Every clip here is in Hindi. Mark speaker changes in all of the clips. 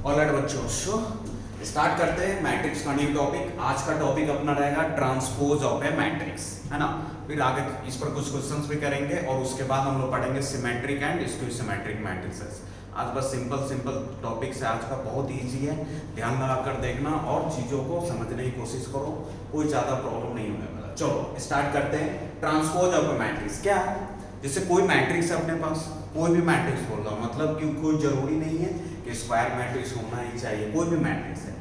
Speaker 1: ऑलराइट बच्चों, सो स्टार्ट करते हैं मैट्रिक्स का न्यू टॉपिक। आज का टॉपिक अपना रहेगा ट्रांसपोज ऑफ ए मैट्रिक्स, है ना। फिर आगे इस पर कुछ क्वेश्चंस भी करेंगे और उसके बाद हम लोग पढ़ेंगे symmetric and skew symmetric matrices. आज बस सिंपल टॉपिक से, आज का बहुत इजी है, ध्यान लगाकर देखना और चीज़ों को समझने की कोशिश करो, कोई ज़्यादा प्रॉब्लम नहीं होने वाला। चलो स्टार्ट करते हैं। ट्रांसपोज ऑफ ए मैट्रिक्स क्या है? जैसे कोई मैट्रिक्स है अपने पास, कोई भी मैट्रिक्स बोल रहा हूँ, मतलब कि कोई जरूरी नहीं है कि स्क्वायर मैट्रिक्स होना ही चाहिए। कोई भी मैट्रिक्स है,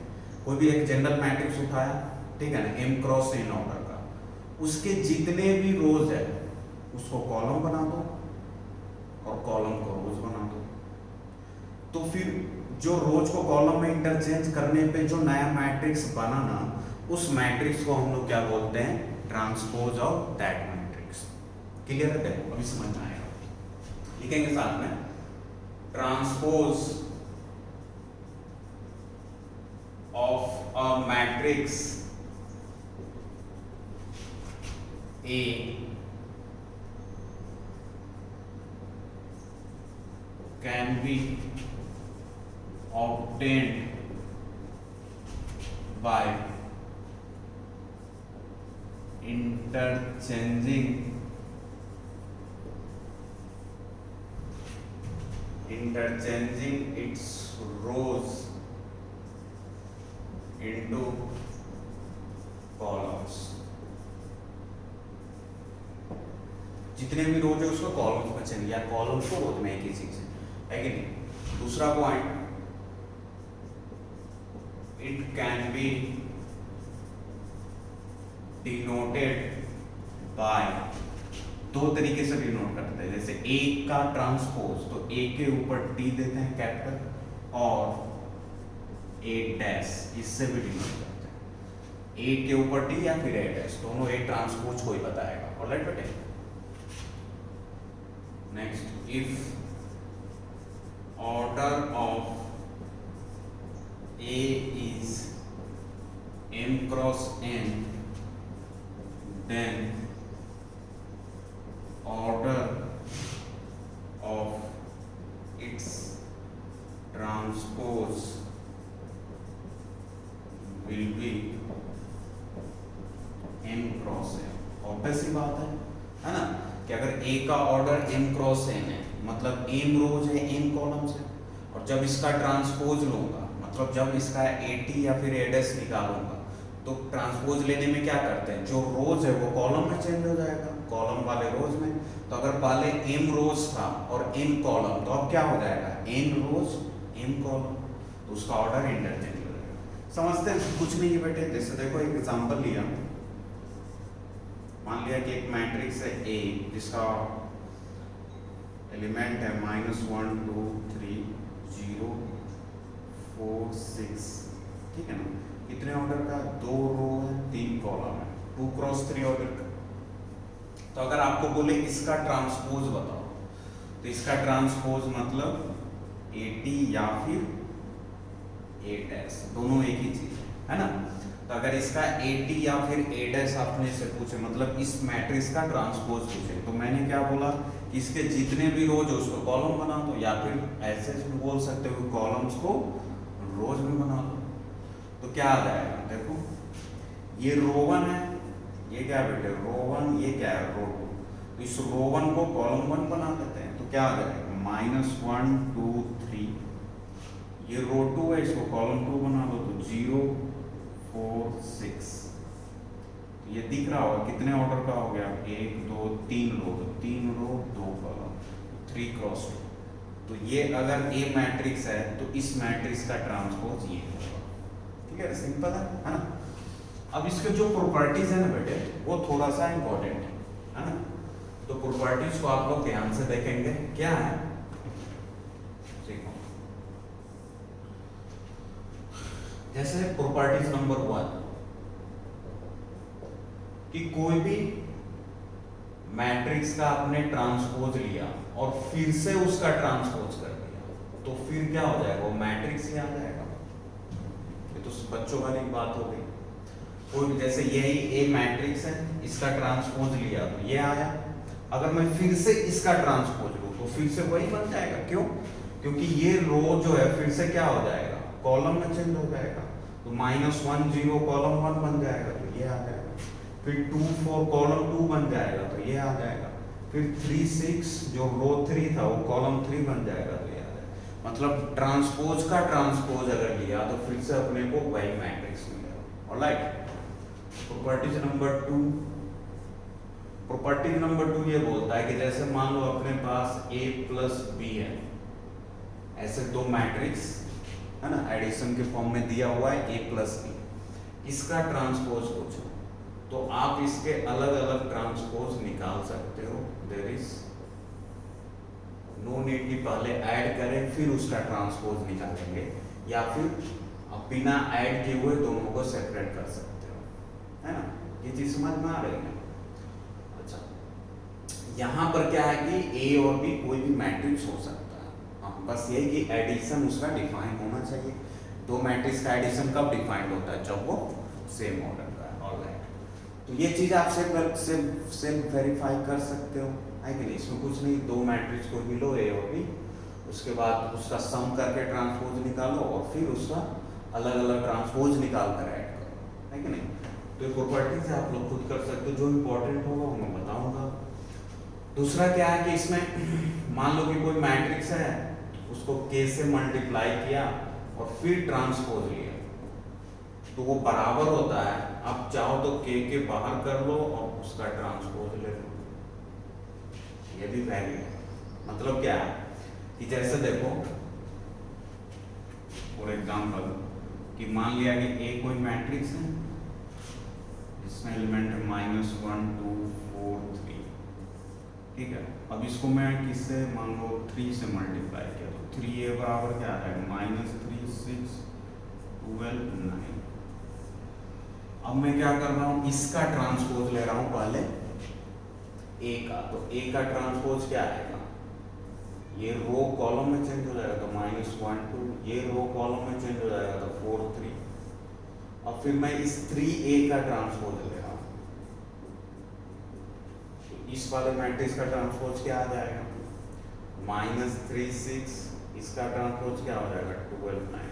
Speaker 1: कोई भी एक जनरल मैट्रिक्स उठाया, ठीक है ना, m क्रॉस n ऑर्डर का, उसके जितने भी रोज है उसको कॉलम बना दो और कॉलम को रोज बना दो। तो फिर जो रोज को कॉलम में इंटरचेंज करने पे जो नया मैट्रिक्स बना ना, उस मैट्रिक्स को हम लोग क्या बोलते हैं? Transpose of that matrix. Clear है? देखो अभी समझ में आएगा, लिखेंगे साथ में। Transpose of a matrix A can be obtained by interchanging its rows into columns. जितने भी रोज है उसको कॉलम्स में चेंज, या कॉलम्स को रोज में, एक ही चीज है कि नहीं। दूसरा point, it can be denoted by, दो तरीके से डिनोट करते हैं। जैसे ए का ट्रांसपोज, तो ए के ऊपर टी देते हैं कैपिटल, और ए डैश, इससे भी डिनोट करते हैं। ए के ऊपर टी या फिर ए डैश, दोनों ए ट्रांसपोज को ही बताएगा। ऑलराइट बेटे। Next, if order of A is m cross n, then order of its transpose will be m cross n। Obvious सी बात है ना, कि अगर a का ऑर्डर m क्रॉस n है, मतलब m रोज है, m कॉलम्स है, और जब इसका ट्रांसपोज लूंगा, मतलब जब इसका at या फिर a डैश निकालूंगा, तो ट्रांसपोज लेने में क्या करते हैं, जो रोज है वो कॉलम में चेंज हो जाएगा, कॉलम वाले रोज में। तो अगर पहले m रोज था और n कॉलम, तो अब क्या हो जाएगा? n रोज m कॉलम, तो उसका ऑर्डर इंटरचेंज। समझते हैं? कुछ नहीं है बेटे। जैसे देखो एक एग्जांपल लिया, मान लिया कि एक मैट्रिक्स है A, जिसका एलिमेंट है -1 2 3 0 4 6, ठीक है ना। कितने ऑर्डर का? 2 रो है, 3 कॉलम है, 2 क्रॉस 3 ऑर्डर का। तो अगर आपको बोले इसका ट्रांसपोज बताओ, तो इसका ट्रांसपोज मतलब AT या फिर A डैश, दोनों एक ही चीज है ना। तो अगर इसका AT या फिर A डैश आपने से पूछे, मतलब इस मैट्रिक्स का ट्रांसपोज पूछे, तो मैंने क्या बोला कि इसके जितने भी रोज हो उसको कॉलम बना दो, या फिर ऐसे बोल सकते हो कॉलम्स को रोज में बना दो। तो क्या आ जाएगा? देखो ये रो 1 है, ये क्या बेटे? रो 1, ये क्या है? रो 2। तो इस रो 1 को कॉलम 1 बना देते हैं, तो क्या आ जाएगा? -1 2 3। ये रो 2 है, इसको कॉलम 2 बना दो, तो 0 4 6। ये दिख रहा होगा कितने ऑर्डर का हो गया? 1 2 3 रो, तो 3 रो 2 कॉलम, 3 क्रॉस 2। तो ये अगर ए मैट्रिक्स है, तो इस मैट्रिक्स का ट्रांसपोज ये होगा। ठीक है, सिंपल है ना। अब इसके जो प्रॉपर्टीज है ना बेटे, वो थोड़ा सा इंपॉर्टेंट है ना। तो प्रॉपर्टीज को आप लोग ध्यान से देखेंगे। क्या है? जैसे प्रॉपर्टीज नंबर 1, कि कोई भी मैट्रिक्स का आपने ट्रांसपोज लिया और फिर से उसका ट्रांसपोज कर दिया, तो फिर क्या हो जाएगा? वो मैट्रिक्स ही आ जाएगा। ये तो बच्चों वाली बात हो गई। कोई जैसे यही ए मैट्रिक्स है, इसका ट्रांसपोज लिया तो ये आया, अगर मैं फिर से इसका ट्रांसपोज लूं तो फिर से वही बन जाएगा। क्यों? क्योंकि ये रो जो है फिर से क्या हो जाएगा? कॉलम में चेंज हो जाएगा, तो -1 0 कॉलम 1 बन जाएगा, तो ये आ जाएगा। फिर 2 4 कॉलम 2 बन जाएगा, तो ये आ जाएगा। फिर 3 6 जो रो 3 था वो कॉलम 3 बन जाएगा, तो ये आ जाएगा। मतलब ट्रांसपोज का ट्रांसपोज अगर लिया तो फिर से अपने को वही मैट्रिक्स मिलेगा। Alright, properties number 2। Property number 2 ये बोलता है कि जैसे मान लो अपने पास A प्लस B है, ऐसे दो मैट्रिक्स है ना, एडिशन के फॉर्म में दिया हुआ है A प्लस B, इसका ट्रांसपोज पूछो तो आप इसके अलग अलग ट्रांसपोज निकाल सकते हो। देयर इज नो नीड कि पहले ऐड करें फिर उसका ट्रांसपोज निकालेंगे, या फिर बिना ऐड किए हुए दोनों को सेपरेट कर सकते हो, है ना। ये चीज समझ में आ रही है। अच्छा, यहाँ पर क्या है कि A और B कोई भी मैट्रिक्स हो सकता है, हाँ, बस यही कि एडिशन उसका डिफाइन होना चाहिए। दो मैट्रिक्स का एडिशन कब डिफाइंड होता है, जब वो सेम ऑर्डर का है। ऑलराइट, तो ये चीज आप सेल्फ वेरीफाई कर सकते हो, है कि नहीं। इसमें कुछ नहीं, दो मैट्रिक्स को भी लो A और B, उसके बाद उसका सम करके ट्रांसपोज निकालो और फिर उसका अलग अलग ट्रांसपोज निकाल कर ऐड करो, है कि नहीं। तो ये प्रॉपर्टीज आप लोग खुद कर सकते हो, जो इंपॉर्टेंट होगा वो मैं बताऊंगा। दूसरा क्या है कि इसमें मान लो कि कोई मैट्रिक्स है, उसको K से मल्टीप्लाई किया और फिर ट्रांसपोज लिया, तो वो बराबर होता है। आप चाहो तो K के बाहर कर लो और उसका ट्रांसपोज ले लो, ये भी वैल्यू है। मतलब क्या है कि जैसे देखो फॉर एग्जांपल कि मान लिया कि A कोई मैट्रिक्स है, इसमें एलिमेंट है -1 2 4 3, ठीक है। अब इसको मैं किससे, मान लो 3 से मल्टीप्लाई किया, तो 3A बराबर क्या है, -3 6 12 9। अब मैं क्या कर रहा हूँ, इसका ट्रांसपोज ले रहा हूँ पहले A का, तो A का ट्रांसपोज क्या आएगा, ये रो कॉलम में चेंज हो जाएगा तो -1 2, ये रो कॉलम में चेंज हो जाएगा तो 4 3। अब फिर मैं इस 3A का ट्रांसपोज ले रहा हूँ, तो इस वाले मैट्रिक्स का ट्रांसपोज क्या आ जाएगा, -3 6, इसका ट्रांसपोज क्या हो जाएगा 12 9।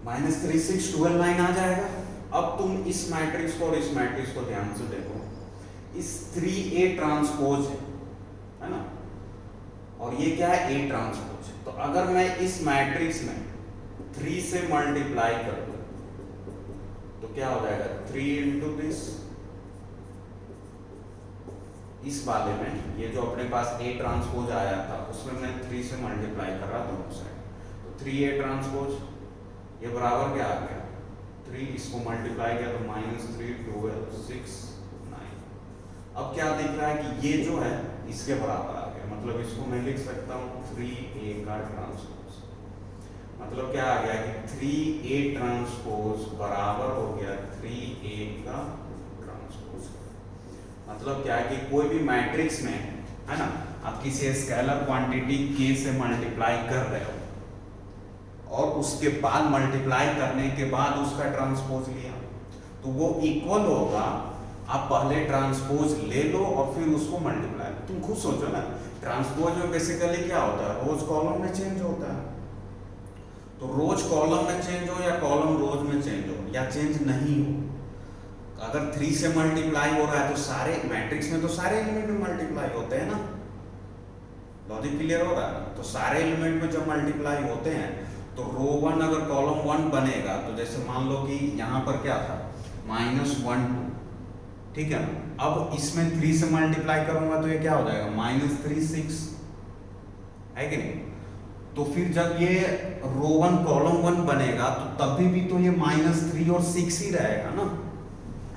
Speaker 1: -3 6 12 9 आ जाएगा। अब तुम इस मैट्रिक्स को और इस मैट्रिक्स को ध्यान से देखो, इस 3A ट्रांसपोज है ना, और ये क्या है A ट्रांसपोज। तो अगर मैं इस मैट्रिक्स में 3 से मल्टीप्लाई कर दूं तो क्या हो जाएगा, 3 इंटू दिस, इस वाले में ये जो अपने पास A ट्रांसपोज आया था उसमें मैं 3 से मल्टीप्लाई कर रहा दोनों साइड, तो 3A ट्रांसपोज ये बराबर क्या आ गया, 3 इसको मल्टीप्लाई किया तो -3 12 6 9। अब क्या दिख रहा है कि ये जो है इसके बराबर आ गया, मतलब इसको मैं लिख सकता हूँ 3A का ट्रांसपोज। मतलब क्या आ गया कि 3A ट्रांसपोज बराबर हो गया 3A का ट्रांसपोज। मतलब क्या है कि कोई भी मैट्रिक्स में है ना, आप किसी स्केलर क्वांटिटी K से मल्टीप्लाई कर रहे हो और उसके बाद मल्टीप्लाई करने के बाद उसका ट्रांसपोज लिया, तो वो इक्वल होगा, आप पहले ट्रांसपोज ले लो और फिर उसको मल्टीप्लाई। तुम खुद सोचो ना, ट्रांसपोज में बेसिकली क्या होता है, रोज कॉलम में चेंज होता है। तो रोज कॉलम में चेंज हो या कॉलम रोज में चेंज हो या चेंज नहीं हो, अगर 3 से मल्टीप्लाई हो रहा है तो सारे मैट्रिक्स में तो सारे एलिमेंट में मल्टीप्लाई होते हैं ना। लॉजिक क्लियर हो रहा है। तो सारे एलिमेंट में जब मल्टीप्लाई होते हैं तो रो 1 अगर कॉलम 1 बनेगा, तो जैसे मान लो कि यहाँ पर क्या था -1 2, ठीक है ना। अब इसमें 3 से मल्टीप्लाई करूंगा तो ये क्या हो जाएगा -3 6, है कि नहीं। तो फिर जब ये रो 1 कॉलम 1 बनेगा तो तभी भी तो ये -3 और 6 ही रहेगा ना।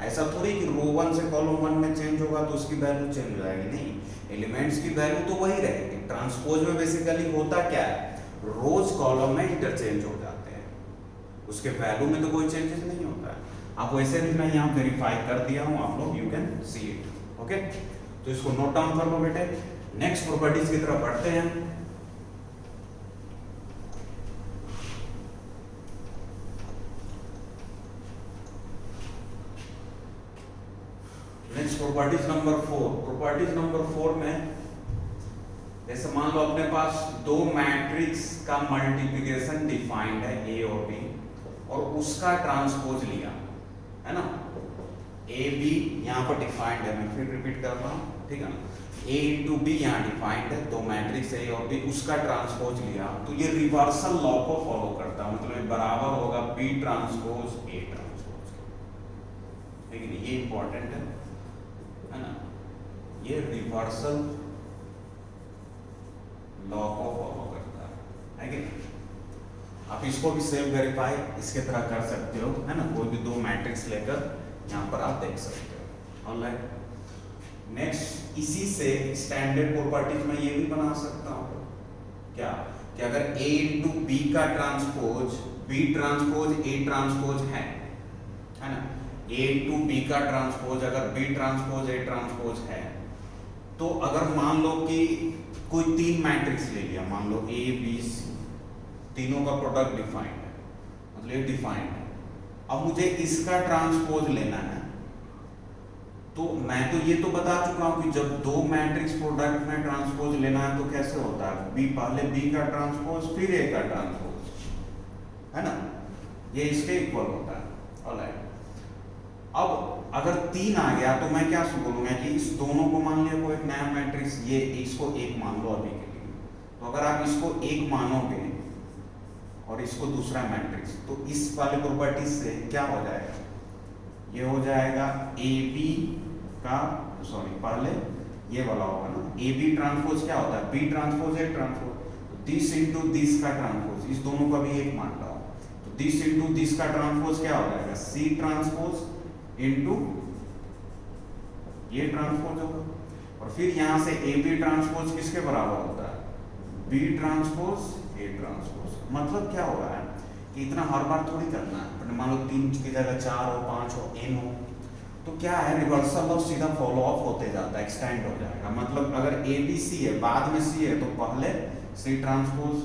Speaker 1: ऐसा थोड़ी कि रो 1 से कॉलम 1 में चेंज होगा तो उसकी वैल्यू चेंज हो जाएगी, नहीं, एलिमेंट्स की वैल्यू तो वही रहेगी। ट्रांसपोज में बेसिकली होता क्या है, रोज कॉलम में इंटरचेंज हो जाते हैं, उसके वैल्यू में तो कोई चेंजेस नहीं होता है। आप वैसे भी मैं यहाँ वेरीफाई कर दिया हूँ, आप लोग you can see it. Okay, तो इसको नोट डाउन कर लो बेटे। नेक्स्ट प्रॉपर्टीज की तरफ बढ़ते हैं। Next properties number 4। Properties number 4 में जैसे मान लो अपने पास दो मैट्रिक्स का मल्टीप्लिकेशन डिफाइंड है ए और बी, और उसका ट्रांसपोज लिया है ना, ए बी यहाँ पर डिफाइंड है, मैं फिर रिपीट कर रहा हूँ, ठीक है ना, ए इंटू बी यहाँ डिफाइंड है, दो मैट्रिक्स ए और बी, उसका ट्रांसपोज लिया, तो ये रिवर्सल लॉ को फॉलो करता है, मतलब ये बराबर होगा बी ट्रांसपोज ए ट्रांसपोज, लेकिन ये इंपॉर्टेंट है ना, ये रिवर्सल लॉ को फॉलो करता है कि नहीं? आप इसको भी सेल्फ वेरीफाई इसके तरह कर सकते हो, है ना, कोई भी दो मैट्रिक्स लेकर यहाँ पर आप देख सकते हो। ऑलराइट, नेक्स्ट इसी से स्टैंडर्ड प्रॉपर्टीज में ये भी बना सकता हूँ क्या, कि अगर A इंटू बी का transpose B transpose A transpose है ना, A इंटू बी का ट्रांसपोज अगर B ट्रांसपोज A ट्रांसपोज है, तो अगर मान लो कि कोई तीन मैट्रिक्स ले लिया, मान लो A B C, तीनों का प्रोडक्ट डिफाइंड है, मतलब ये डिफाइंड है, अब मुझे इसका ट्रांसपोज लेना है, तो मैं तो ये तो बता चुका हूं कि जब दो मैट्रिक्स प्रोडक्ट में ट्रांसपोज लेना है तो कैसे होता है, बी पहले बी का ट्रांसपोज फिर ए का ट्रांसपोज, है ना, ये इसके इक्वल होता है। ऑलराइट, अब अगर तीन आ गया तो मैं क्या बोलूंगा कि इस दोनों को मान लिया कोई एक नया मैट्रिक्स, ये इसको एक मान लो अभी के लिए, तो अगर आप इसको एक मानोगे और इसको दूसरा मैट्रिक्स, तो इस वाले प्रॉपर्टी से क्या हो जाएगा, ये हो जाएगा ए बी का, सॉरी पहले ये वाला होगा ना, ए बी ट्रांसपोज क्या होता है, B transpose A transpose, this into this का ट्रांसपोज, इस दोनों का भी एक मान रहा हूं, तो दिस इंटू दिस का ट्रांसपोज क्या हो जाएगा, सी ट्रांसपोज इंटू ये ट्रांसपोज होगा, और फिर यहां से ए बी ट्रांसपोज किसके बराबर होता है, बी ट्रांसपोज ए ट्रांसपोज। मतलब क्या हो रहा है कि इतना हर बार थोड़ी करना है, मान लो तीन की जगह चार हो, पांच हो, एन हो, तो क्या है रिवर्सल लॉ सीधा फॉलो ऑफ होते जाता है, एक्सटेंड हो जाएगा, मतलब अगर ए बी सी है बाद में सी है तो पहले सी ट्रांसपोज,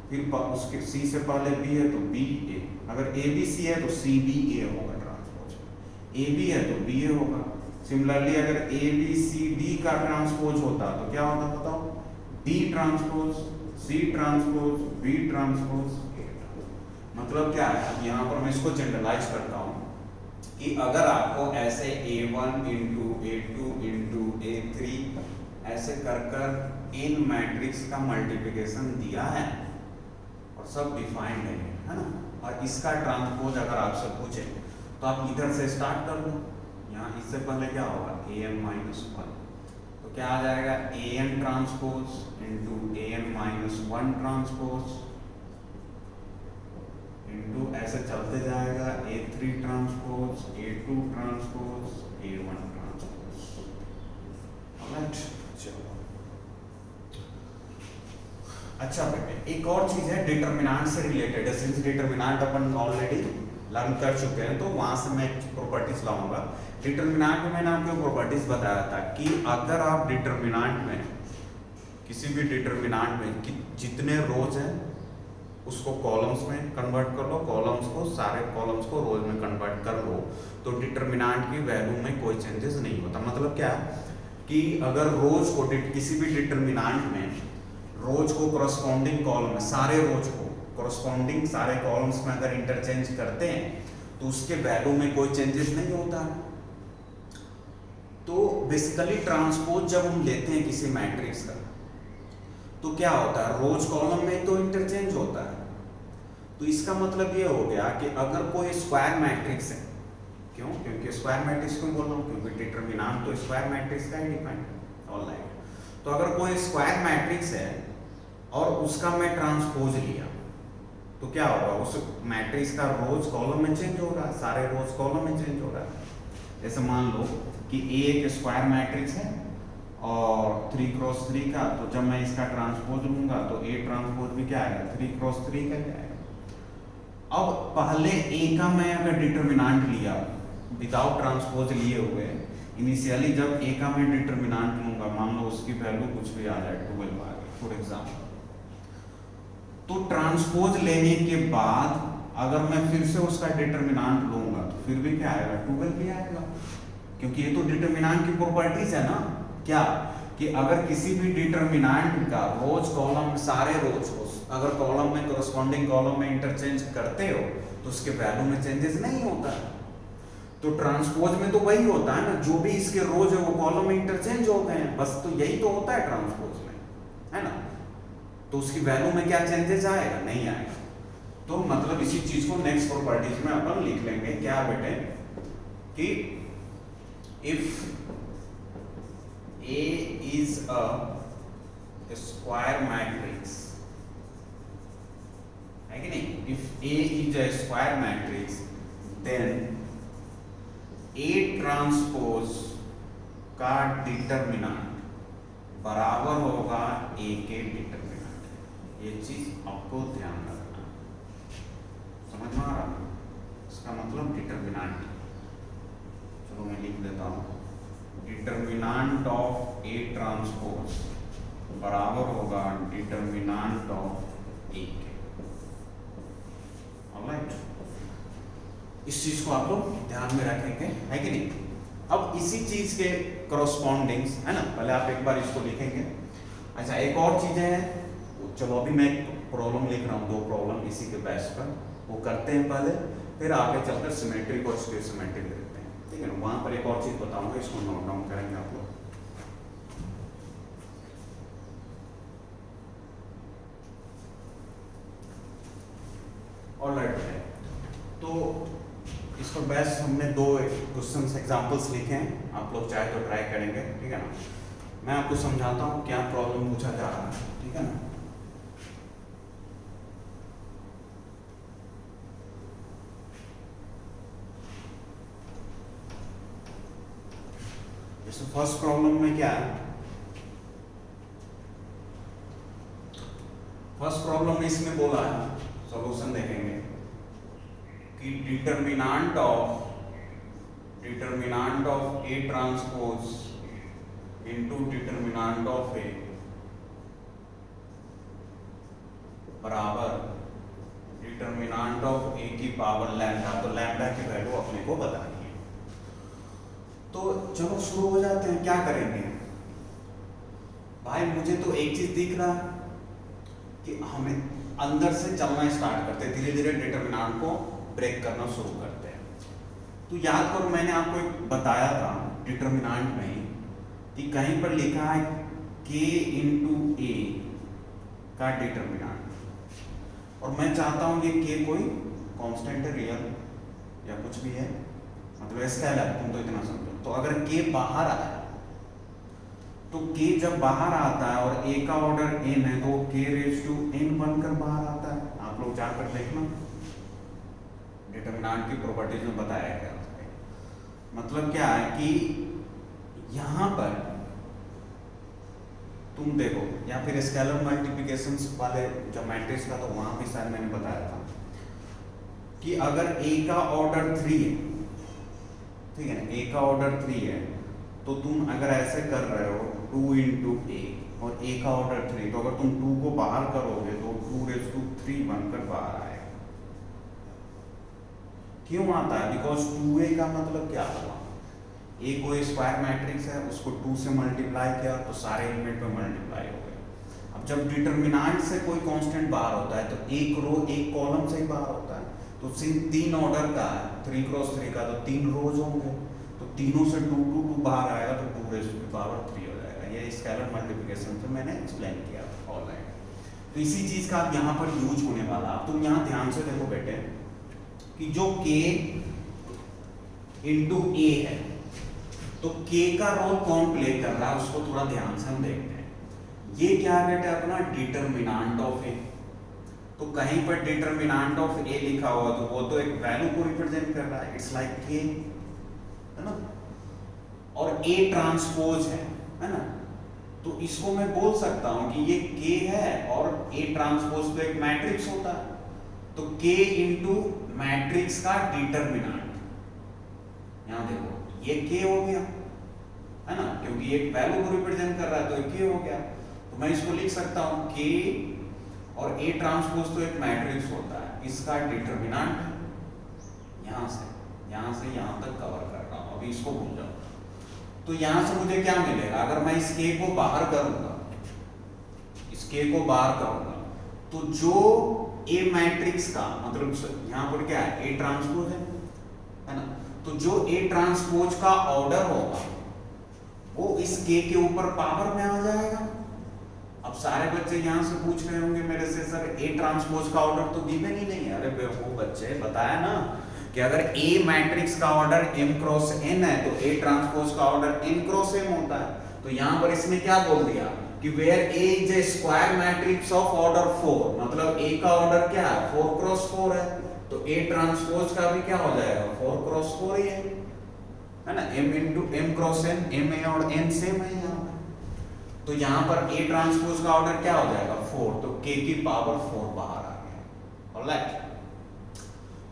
Speaker 1: फिर उसके सी से पहले बी है तो बी ए, अगर ए बी सी है तो सी बी ए होगा ट्रांसपोज, ए बी है तो बी ए होगा। सिमिलरली अगर ए बी सी डी का ट्रांसपोज होता तो क्या होता बताओ, D transpose C transpose B transpose A. मतलब क्या है, यहाँ पर मैं इसको जनरलाइज करता हूँ कि अगर आपको ऐसे a1 into a2 into a3 ऐसे कर कर इन मैट्रिक्स का मल्टीप्लिकेशन दिया है और सब डिफाइंड है ना, और इसका ट्रांसपोज अगर आपसे पूछे तो आप इधर से स्टार्ट कर लो, यहाँ इससे पहले क्या होगा an माइनस वन, तो क्या आ जाएगा an transpose into an minus one transpose into ऐसे चलते जाएगा a3 transpose a2 transpose a1 transpose. Alright, चलो अच्छा बेटे, एक और चीज है डिटरमिनेंट से रिलेटेड है, सिंस डिटरमिनेंट अपन ऑलरेडी लर्न कर चुके हैं तो वहां से मैं प्रॉपर्टीज लाऊंगा। डिटरमिनेंट में मैंने आपको प्रॉपर्टीज बताया था कि अगर आप डिटरमिनेंट में किसी भी डिटरमिनेंट में जितने रोज हैं उसको कॉलम्स में कन्वर्ट कर लो, कॉलम्स को सारे कॉलम्स को रोज में कन्वर्ट कर लो, तो डिटरमिनेंट की वैल्यू में कोई चेंजेस नहीं होता। मतलब क्या कि अगर रोज को किसी भी डिटरमिनेंट में रोज को करस्पॉन्डिंग कॉलम में सारे रोज को करस्पॉन्डिंग सारे कॉलम्स में अगर इंटरचेंज करते हैं तो उसके वैल्यू में कोई चेंजेस नहीं होता। तो बेसिकली ट्रांसपोज जब हम लेते हैं किसी मैट्रिक्स का तो क्या होता है, रोज कॉलम में तो इंटरचेंज होता है। तो इसका मतलब ये हो गया कि अगर कोई स्क्वायर मैट्रिक्स है, क्यों, क्योंकि स्क्वायर मैट्रिक्स क्यों बोल रहा हूँ, क्योंकि डिटरमिनेंट तो स्क्वायर मैट्रिक्स का ही डिपेंड है। ऑलराइट, तो अगर कोई स्क्वायर मैट्रिक्स है और उसका मैं ट्रांसपोज लिया तो क्या होगा, उस मैट्रिक्स का रोज कॉलम में चेंज हो रहा है, सारे रोज कॉलम में चेंज हो रहा है। जैसे मान लो कि ए एक स्क्वायर मैट्रिक्स है और 3 क्रॉस 3 का, तो जब मैं इसका ट्रांसपोज लूंगा तो ए ट्रांसपोज भी क्या आएगा, 3 क्रॉस 3 का जाएगा। अब पहले ए का मैं अगर डिटरमिनेंट लिया विदाउट ट्रांसपोज लिए हुए, इनिशियली जब ए का मैं डिटरमिनेंट लूंगा, मान लो उसकी वैल्यू कुछ भी आ जाए 12 आ गई फॉर एग्जाम्पल, तो ट्रांसपोज लेने के बाद अगर मैं फिर से उसका डिटरमिनेंट लूंगा तो फिर भी क्या आएगा, 12 भी आएगा, क्योंकि ये तो डिटरमिनेंट की प्रॉपर्टीज है ना। क्या कि अगर किसी भी डिटर्मिनेंट का रोज कॉलम में सारे रोज को अगर कॉलम में कोरस्पॉन्डिंग कॉलम में इंटरचेंज करते हो तो उसके वैल्यू में चेंजेस नहीं होता है। तो ट्रांसपोज में तो वही होता है ना, जो भी इसके रोज है वो कॉलम में इंटरचेंज हो गए हैं, बस तो यही तो होता है ट्रांसपोज में, है ना। तो उसकी वैल्यू में क्या चेंजेस आएगा? नहीं आएगा। तो मतलब इसी चीज को नेक्स्ट प्रॉपर्टीज में अपन लिख लेंगे, क्या बेटे, कि if A is a square matrix, है कि नहीं? If A is a square matrix, then A transpose का डिटर्मिनेंट बराबर होगा A के डिटर्मिनेंट। ये चीज आपको ध्यान रखना, समझ में आ रहा है? इसका मतलब डिटर्मिनेंट, चलो मैं लिख देता हूं, डिटर्मिनेंट ऑफ A ट्रांसपोज बराबर होगा डिटर्मिनेंट ऑफ A के। ऑलराइट, इस चीज को आप लोग ध्यान में रखेंगे, है कि नहीं। अब इसी चीज के करस्पॉन्डिंग्स, है ना, पहले आप एक बार इसको लिखेंगे। अच्छा, एक और चीजें हैं, चलो अभी मैं प्रॉब्लम लिख रहा हूँ, दो प्रॉब्लम इसी के बेस पर, वो करते हैं पहले, फिर आगे चलकर सिमेट्रिक और स्क्वायर सिमेट्रिक देखते हैं, ठीक है ना। वहां पर एक और चीज बताऊंगा, इसको नोट डाउन करेंगे आप लोग। ऑलराइट है, तो इसको बेस हमने दो क्वेश्चंस एग्जांपल्स लिखे हैं, आप लोग चाहे तो ट्राई करेंगे, ठीक है ना। मैं आपको समझाता हूँ क्या प्रॉब्लम पूछा जा रहा है, ठीक है ना। जैसे फर्स्ट प्रॉब्लम में क्या है, फर्स्ट प्रॉब्लम में इसमें बोला है, सॉल्यूशन देखेंगे कि determinant of A transpose into determinant of A बराबर डिटर्मिनेंट ऑफ A की पावर लैम्डा। तो लैम्डा की वैल्यू अपने को बतानी है। तो चलो शुरू हो जाते हैं, क्या करेंगे भाई। मुझे तो एक चीज दिख रहा है कि हमें अंदर से चलना स्टार्ट करते हैं, धीरे धीरे डिटर्मिनेंट को ब्रेक करना शुरू करते हैं। तो याद करो, मैंने आपको एक बताया था डिटर्मिनेंट में ही कि कहीं पर लिखा है k इंटू A का डिटर्मिनेंट, और मैं चाहता हूं ये k कोई कांस्टेंट है, रियल या कुछ भी है, मतलब स्केलर, तुम तो इतना समझो। तो अगर k बाहर आया, तो k जब बाहर आता है और a का ऑर्डर n है, तो k रेज टू n बनकर बाहर आता है। आप लोग जाकर देखना, डिटर्मिनेंट की प्रॉपर्टीज में बताया गया है। मतलब क्या है कि यहां पर तुम देखो, या फिर स्केलर मल्टीप्लिकेशन वाले जब मैट्रिक्स का, तो वहां भी शायद मैंने बताया था कि अगर a का ऑर्डर 3 है, ठीक है ना, a का ऑर्डर 3 है, तो तुम अगर ऐसे कर रहे हो 2 इंटू A और A का ऑर्डर 3, तो अगर तुम 2 को बाहर करोगे तो 2 रेज टू 3 बनकर बाहर आएगा। क्यों आता है? बिकॉज 2A का मतलब क्या हुआ, A कोई स्क्वायर मैट्रिक्स है, उसको 2 से मल्टीप्लाई किया तो सारे एलिमेंट में मल्टीप्लाई हो गए। अब जब डिटर्मिनेंट से कोई कांस्टेंट बाहर होता है, तो एक रो एक कॉलम से ही बाहर होता है। तो सिंस 3 ऑर्डर का है, 3 क्रॉस 3 का, तो 3 रोज होंगे, तो तीनों से 2 2 2 बाहर आएगा, तो 2 रेज टू पावर 3 हो जाएगा। ये स्केलर मल्टीप्लिकेशन से मैंने एक्सप्लेन किया ऑलरेडी। तो इसी चीज का यहाँ पर यूज होने वाला। अब तुम यहाँ ध्यान से देखो बेटे कि जो k इंटू A है, तो k का रोल कौन प्ले कर रहा है उसको थोड़ा ध्यान से हम देखते हैं। ये क्या है बेटा? अपना डिटर्मिनेंट ऑफ A। तो कहीं पर डिटर्मिनेंट ऑफ A लिखा हुआ, तो वो तो एक वैल्यू को रिप्रेजेंट कर रहा है, इट्स लाइक k, है ना। और A ट्रांसपोज है ना, तो इसको मैं बोल सकता हूं कि ये k है, और A ट्रांसपोज तो एक मैट्रिक्स होता है, तो k इंटू मैट्रिक्स का डिटर्मिनेंट, यहां देखो ये k हो गया, है ना, क्योंकि एक वैल्यू को रिप्रेजेंट कर रहा है, तो ये k हो गया। तो मैं इसको लिख सकता हूं k, और A ट्रांसपोज तो एक मैट्रिक्स होता है, इसका डिटर्मिनेंट यहां से यहां तक कवर कर रहा हूं, अभी इसको भूल जाओ। तो यहां से मुझे क्या मिलेगा, अगर मैं इस k को बाहर करूंगा, इस k को बाहर करूंगा, तो जो A मैट्रिक्स का मतलब यहां पर क्या है, A ट्रांसपोज है ना, तो जो A ट्रांसपोज का ऑर्डर होगा वो इस k के ऊपर पावर में आ जाएगा। अब सारे बच्चे यहां से पूछ रहे होंगे मेरे से, सर A ट्रांसपोज का ऑर्डर तो गिवन ही नहीं है। अरे वो बच्चे बताया ना कि अगर A मैट्रिक्स का ऑर्डर m क्रॉस n है तो A ट्रांसपोज का ऑर्डर n क्रॉस m होता है। तो यहां पर इसने क्या बोल दिया कि where A is a square matrix of order 4, मतलब A का ऑर्डर क्या है, 4 क्रॉस 4 है, तो A ट्रांसपोज का भी क्या हो जाएगा, 4 क्रॉस 4 ही है ना, m into m cross n, m a और n सेम है यहाँ पर। तो यहाँ पर A ट्रांसपोज का ऑर्डर क्या हो जाएगा, 4, तो k की पावर 4 बाहर आ गया। ऑलराइट,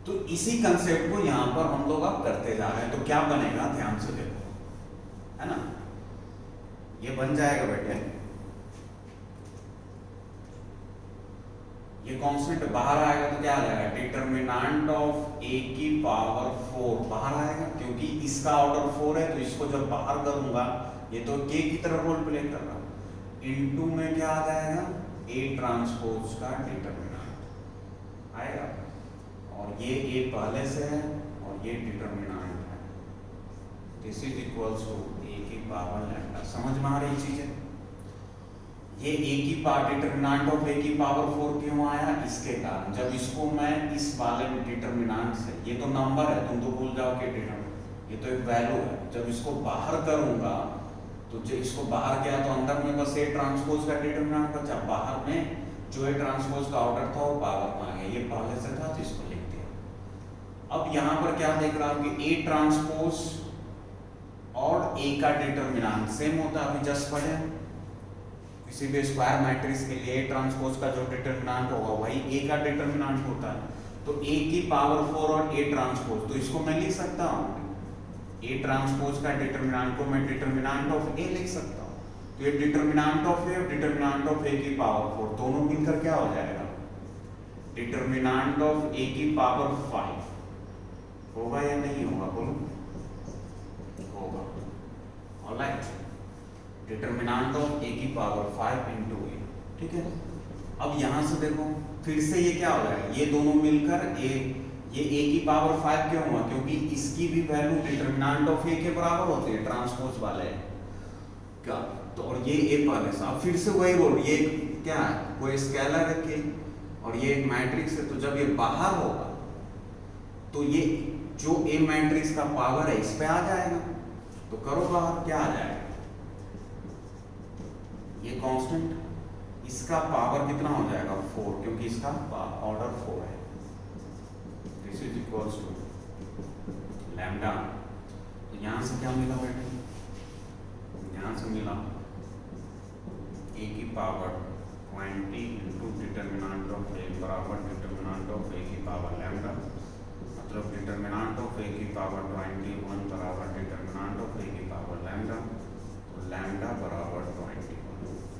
Speaker 1: तो इसी कंसेप्ट को यहाँ पर हम लोग अब करते जा रहे हैं। तो क्या बनेगा, ध्यान से देखो, है ना, ये बन जाएगा बेटे, ये कांस्टेंट बाहर आएगा तो क्या आ जाएगा, डिटरमिनेंट ऑफ a की पावर 4 बाहर आएगा, क्योंकि इसका ऑर्डर 4 है, तो इसको जब बाहर करूंगा ये तो k की तरह रोल प्ले कर रहा हूं, इनटू में क्या आ जाएगा, A ट्रांसपोज का डिटरमिनेंट आएगा, और ये A पहले से है और ये डिटरमिनेंट है, this is equals to A की पावर लैम्डा। समझ में आ रही चीज है, ये A की पावर डिटरमिनेंट ऑफ A की पावर 4 क्यों आया, इसके कारण जब इसको मैं इस वाले डिटरमिनेंट से, ये तो नंबर है, तुम तो भूल जाओ कि डिटरमिनेंट ये तो एक वैल्यू है, जब इसको बाहर करूंगा तो जो इसको बाहर गया तो अंदर में बस A ट्रांसपोज का डिटरमिनेंट बचा, बाहर में जो A ट्रांसपोज का ऑर्डर था वो पावर में आ गया, ये पहले से था तो इसको लिख दिया। अब यहाँ पर क्या देख रहा हूँ कि A ट्रांसपोज और A का डिटरमिनेंट सेम होता है, अभी जस्ट पढ़े, किसी भी स्क्वायर मैट्रिक्स के लिए A ट्रांसपोज का जो डिटरमिनेंट होगा वही A का डिटरमिनेंट होता है, तो A की पावर 4 और A ट्रांसपोज, तो इसको मैं लिख सकता हूँ A ट्रांसपोज का डिटरमिनेंट को मैं डिटरमिनेंट ऑफ A लिख सकता हूँ, तो ये डिटरमिनेंट ऑफ A और डिटरमिनेंट ऑफ A की पावर 4 दोनों मिलकर क्या हो जाएगा, डिटरमिनेंट ऑफ A की पावर 5 होगा या नहीं होगा, बोलो, होगा। ऑलराइट, डिटरमिनेंट ऑफ A की पावर 5 इंटू A, ठीक है। अब यहां से देखो फिर से ये क्या हो जाएगा, ये दोनों मिलकर ये A की पावर 5 क्यों हुआ, क्योंकि इसकी भी वैल्यू डिटरमिनेंट ऑफ A के बराबर होती है, ट्रांसपोज वाले क्या, तो और ये A पहले से, अब फिर से वही रोल, ये क्या है, कोई स्केलर है K और ये एक मैट्रिक्स है, तो जब ये बाहर होगा तो ये जो A मैट्रिक्स का पावर है इस पे आ जाएगा, तो करो बाहर, क्या आ जाएगा, ये कांस्टेंट, इसका पावर कितना हो जाएगा, 4, क्योंकि इसका ऑर्डर 4 है, this is equals to lambda. तो यहां से क्या मिला बेटे, यहां से मिला A की power 20 into determinant of A बराबर डिटरमिनेंट ऑफ A की पावर लैम्डा, मतलब डिटरमिनेंट ऑफ A की पावर 21 बराबर डिटरमिनेंट ऑफ A की पावर लैम्डा, तो लैम्डा बराबर 21।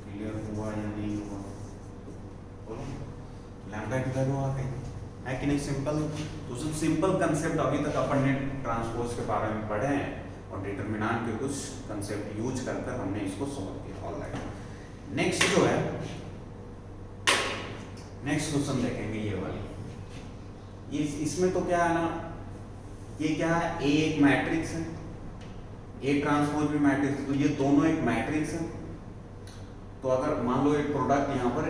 Speaker 1: क्लियर हुआ या नहीं हुआ, बोलो, लैम्डा की वैल्यू आ गई है कि नहीं, सिंपल। तो सब सिंपल कंसेप्ट अभी तक अपन ने ट्रांसपोज के बारे में पढ़े हैं और डिटरमिनेंट के कुछ कंसेप्ट यूज कर हमने इसको सॉल्व किया। ऑलराइट, नेक्स्ट जो है, नेक्स्ट क्वेश्चन देखेंगे ये वाली, इसमें तो क्या है ना, ये क्या है, A एक मैट्रिक्स है, A ट्रांसपोज भी मैट्रिक्स, तो ये दोनों एक मैट्रिक्स है, तो अगर मान लो एक प्रोडक्ट यहाँ पर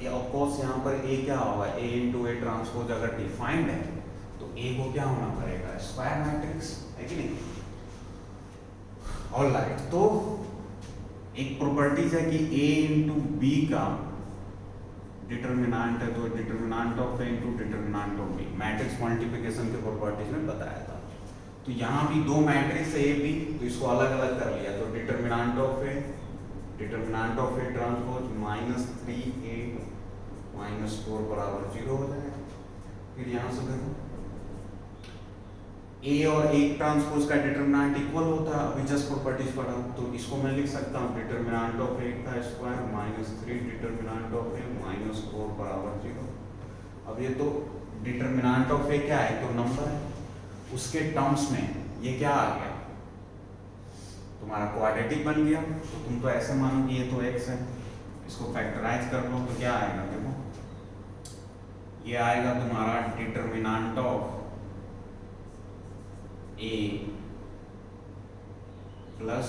Speaker 1: ऑफ कोर्स यहाँ पर A क्या होगा, A इंटू A ट्रांसपोज अगर डिफाइंड है तो A को क्या होना पड़ेगा, स्क्वायर मैट्रिक्स, है कि नहीं। ऑलराइट, तो एक प्रॉपर्टीज है कि A इंटू B का डिटरमिनेंट है, तो determinant of A into determinant of B matrix multiplication के प्रॉपर्टीज में बताया था। तो यहाँ भी दो मैट्रिक्स है A B, तो इसको अलग अलग कर लिया, तो determinant of A, determinant of A transpose -3A -4 बराबर 0 हो जाएगा। फिर यहाँ से देखो A और A ट्रांसपोज का डिटरमिनेंट इक्वल होता है, अभी जस्ट प्रॉपर्टीज पढ़ा, तो इसको मैं लिख सकता हूँ डिटरमिनेंट ऑफ A का स्क्वायर -3 डिटरमिनेंट ऑफ A -4 बराबर 0। अब ये तो डिटरमिनेंट ऑफ A क्या है, तो नंबर है, उसके टर्म्स में ये क्या आ गया, तुम्हारा क्वाड्रेटिक बन गया। तो तुम तो ऐसे मानो कि ये तो x है, इसको फैक्टराइज कर लो तो क्या आएगा, देखो ये आएगा तुम्हारा डिटर्मिनेंट ऑफ a प्लस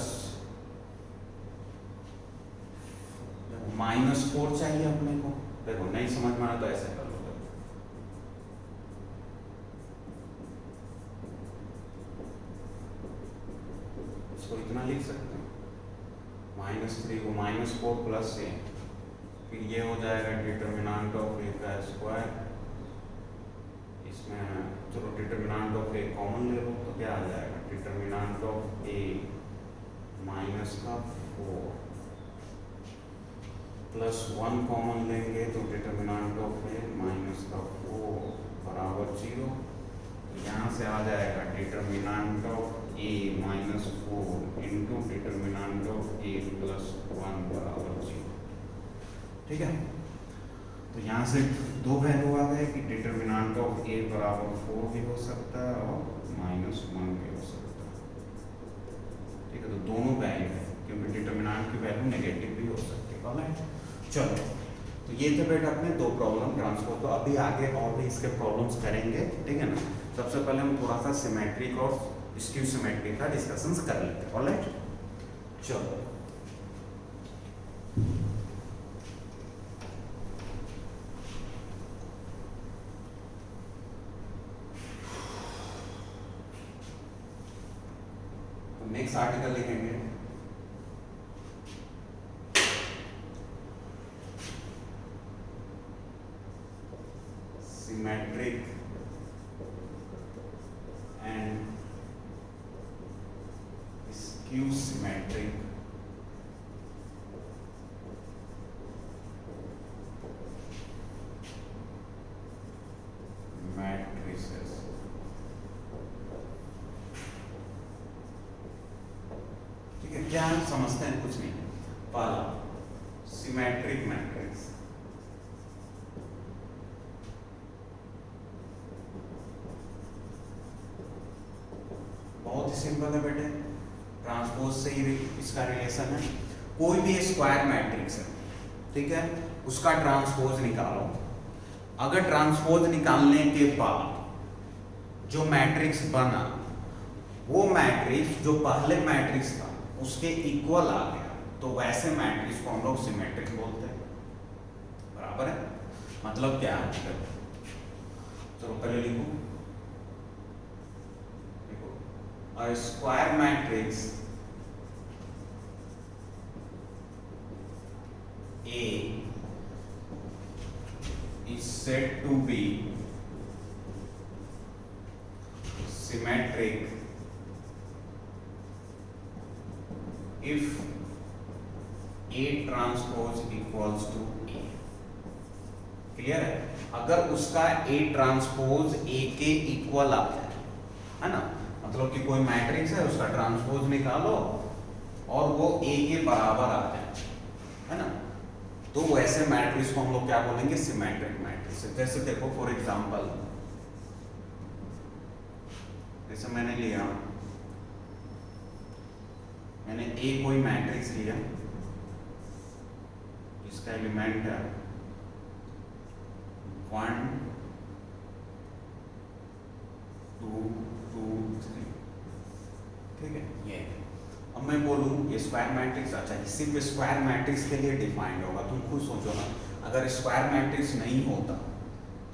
Speaker 1: -4 चाहिए अपने को। देखो नहीं समझ में आया तो ऐसे कर लो, इसको इतना लिख सकते हैं -3 को -4 प्लस a, फिर ये हो जाएगा डिटर्मिनेंट ऑफ a का स्क्वायर। इसमें चलो डिटर्मिनेंट ऑफ a कॉमन ले लो तो क्या आ जाएगा, determinant of a -4 plus 1 common लेंगे तो डिटर्मिनेंट ऑफ a -4 बराबर 0। तो यहाँ से आ जाएगा determinant of a -4 into determinant of a plus 1 बराबर 0। ठीक है, तो यहाँ से दो वैल्यू आ गए कि डिटर्मिनेंट ऑफ a बराबर 4 भी हो सकता है और -1 भी हो सकता है। ठीक है, तो दोनों वैल्यू है क्योंकि डिटर्मिनेंट की वैल्यू नेगेटिव भी हो सकती है। ऑलराइट, चलो तो ये थे बेटा अपने दो प्रॉब्लम ट्रांसपोर्ट। तो अभी आगे और भी इसके प्रॉब्लम्स करेंगे, ठीक है ना। सबसे पहले हम थोड़ा सा सिमेट्रिक और स्क्यू सिमेट्रिक का डिस्कशंस कर लेते हैं। ऑलराइट, चलो नेक्स्ट आर्टिकल लिखेंगे symmetric and skew symmetric matrices. ठीक है, क्या हम समझते हैं, कुछ नहीं। पहला सिमेट्रिक मैट्रिक्स, बहुत ही सिंपल है बेटे, ट्रांसपोज से ही इसका रिलेशन है। कोई भी स्क्वायर मैट्रिक्स है, ठीक है, उसका ट्रांसपोज निकालो। अगर ट्रांसपोज निकालने के बाद जो मैट्रिक्स बना वो मैट्रिक्स जो पहले मैट्रिक्स था उसके इक्वल आ गया तो वैसे मैट्रिक्स को हम लोग सिमेट्रिक बोलते हैं। बराबर है, मतलब क्या है, चलो पहले लिखो, देखो a square matrix A is said to be symmetric if A transpose equals to A। Clear है, अगर उसका A ट्रांसपोज A के इक्वल आ जाए, है ना, मतलब कि कोई मैट्रिक्स है उसका ट्रांसपोज निकालो और वो A के बराबर आ जाए, है ना, तो वैसे मैट्रिक्स को हम लोग क्या बोलेंगे, सिमेट्रिक मैट्रिक्स। जैसे देखो फॉर एग्जांपल, जैसे मैंने लिया, मैंने A कोई मैट्रिक्स लिया जिसका एलिमेंट है 1 2 2 3, ठीक है। ये अब मैं बोलूँ ये स्क्वायर मैट्रिक्स, अच्छा सिर्फ स्क्वायर मैट्रिक्स के लिए डिफाइंड होगा। तुम खुद सोचो ना, अगर स्क्वायर मैट्रिक्स नहीं होता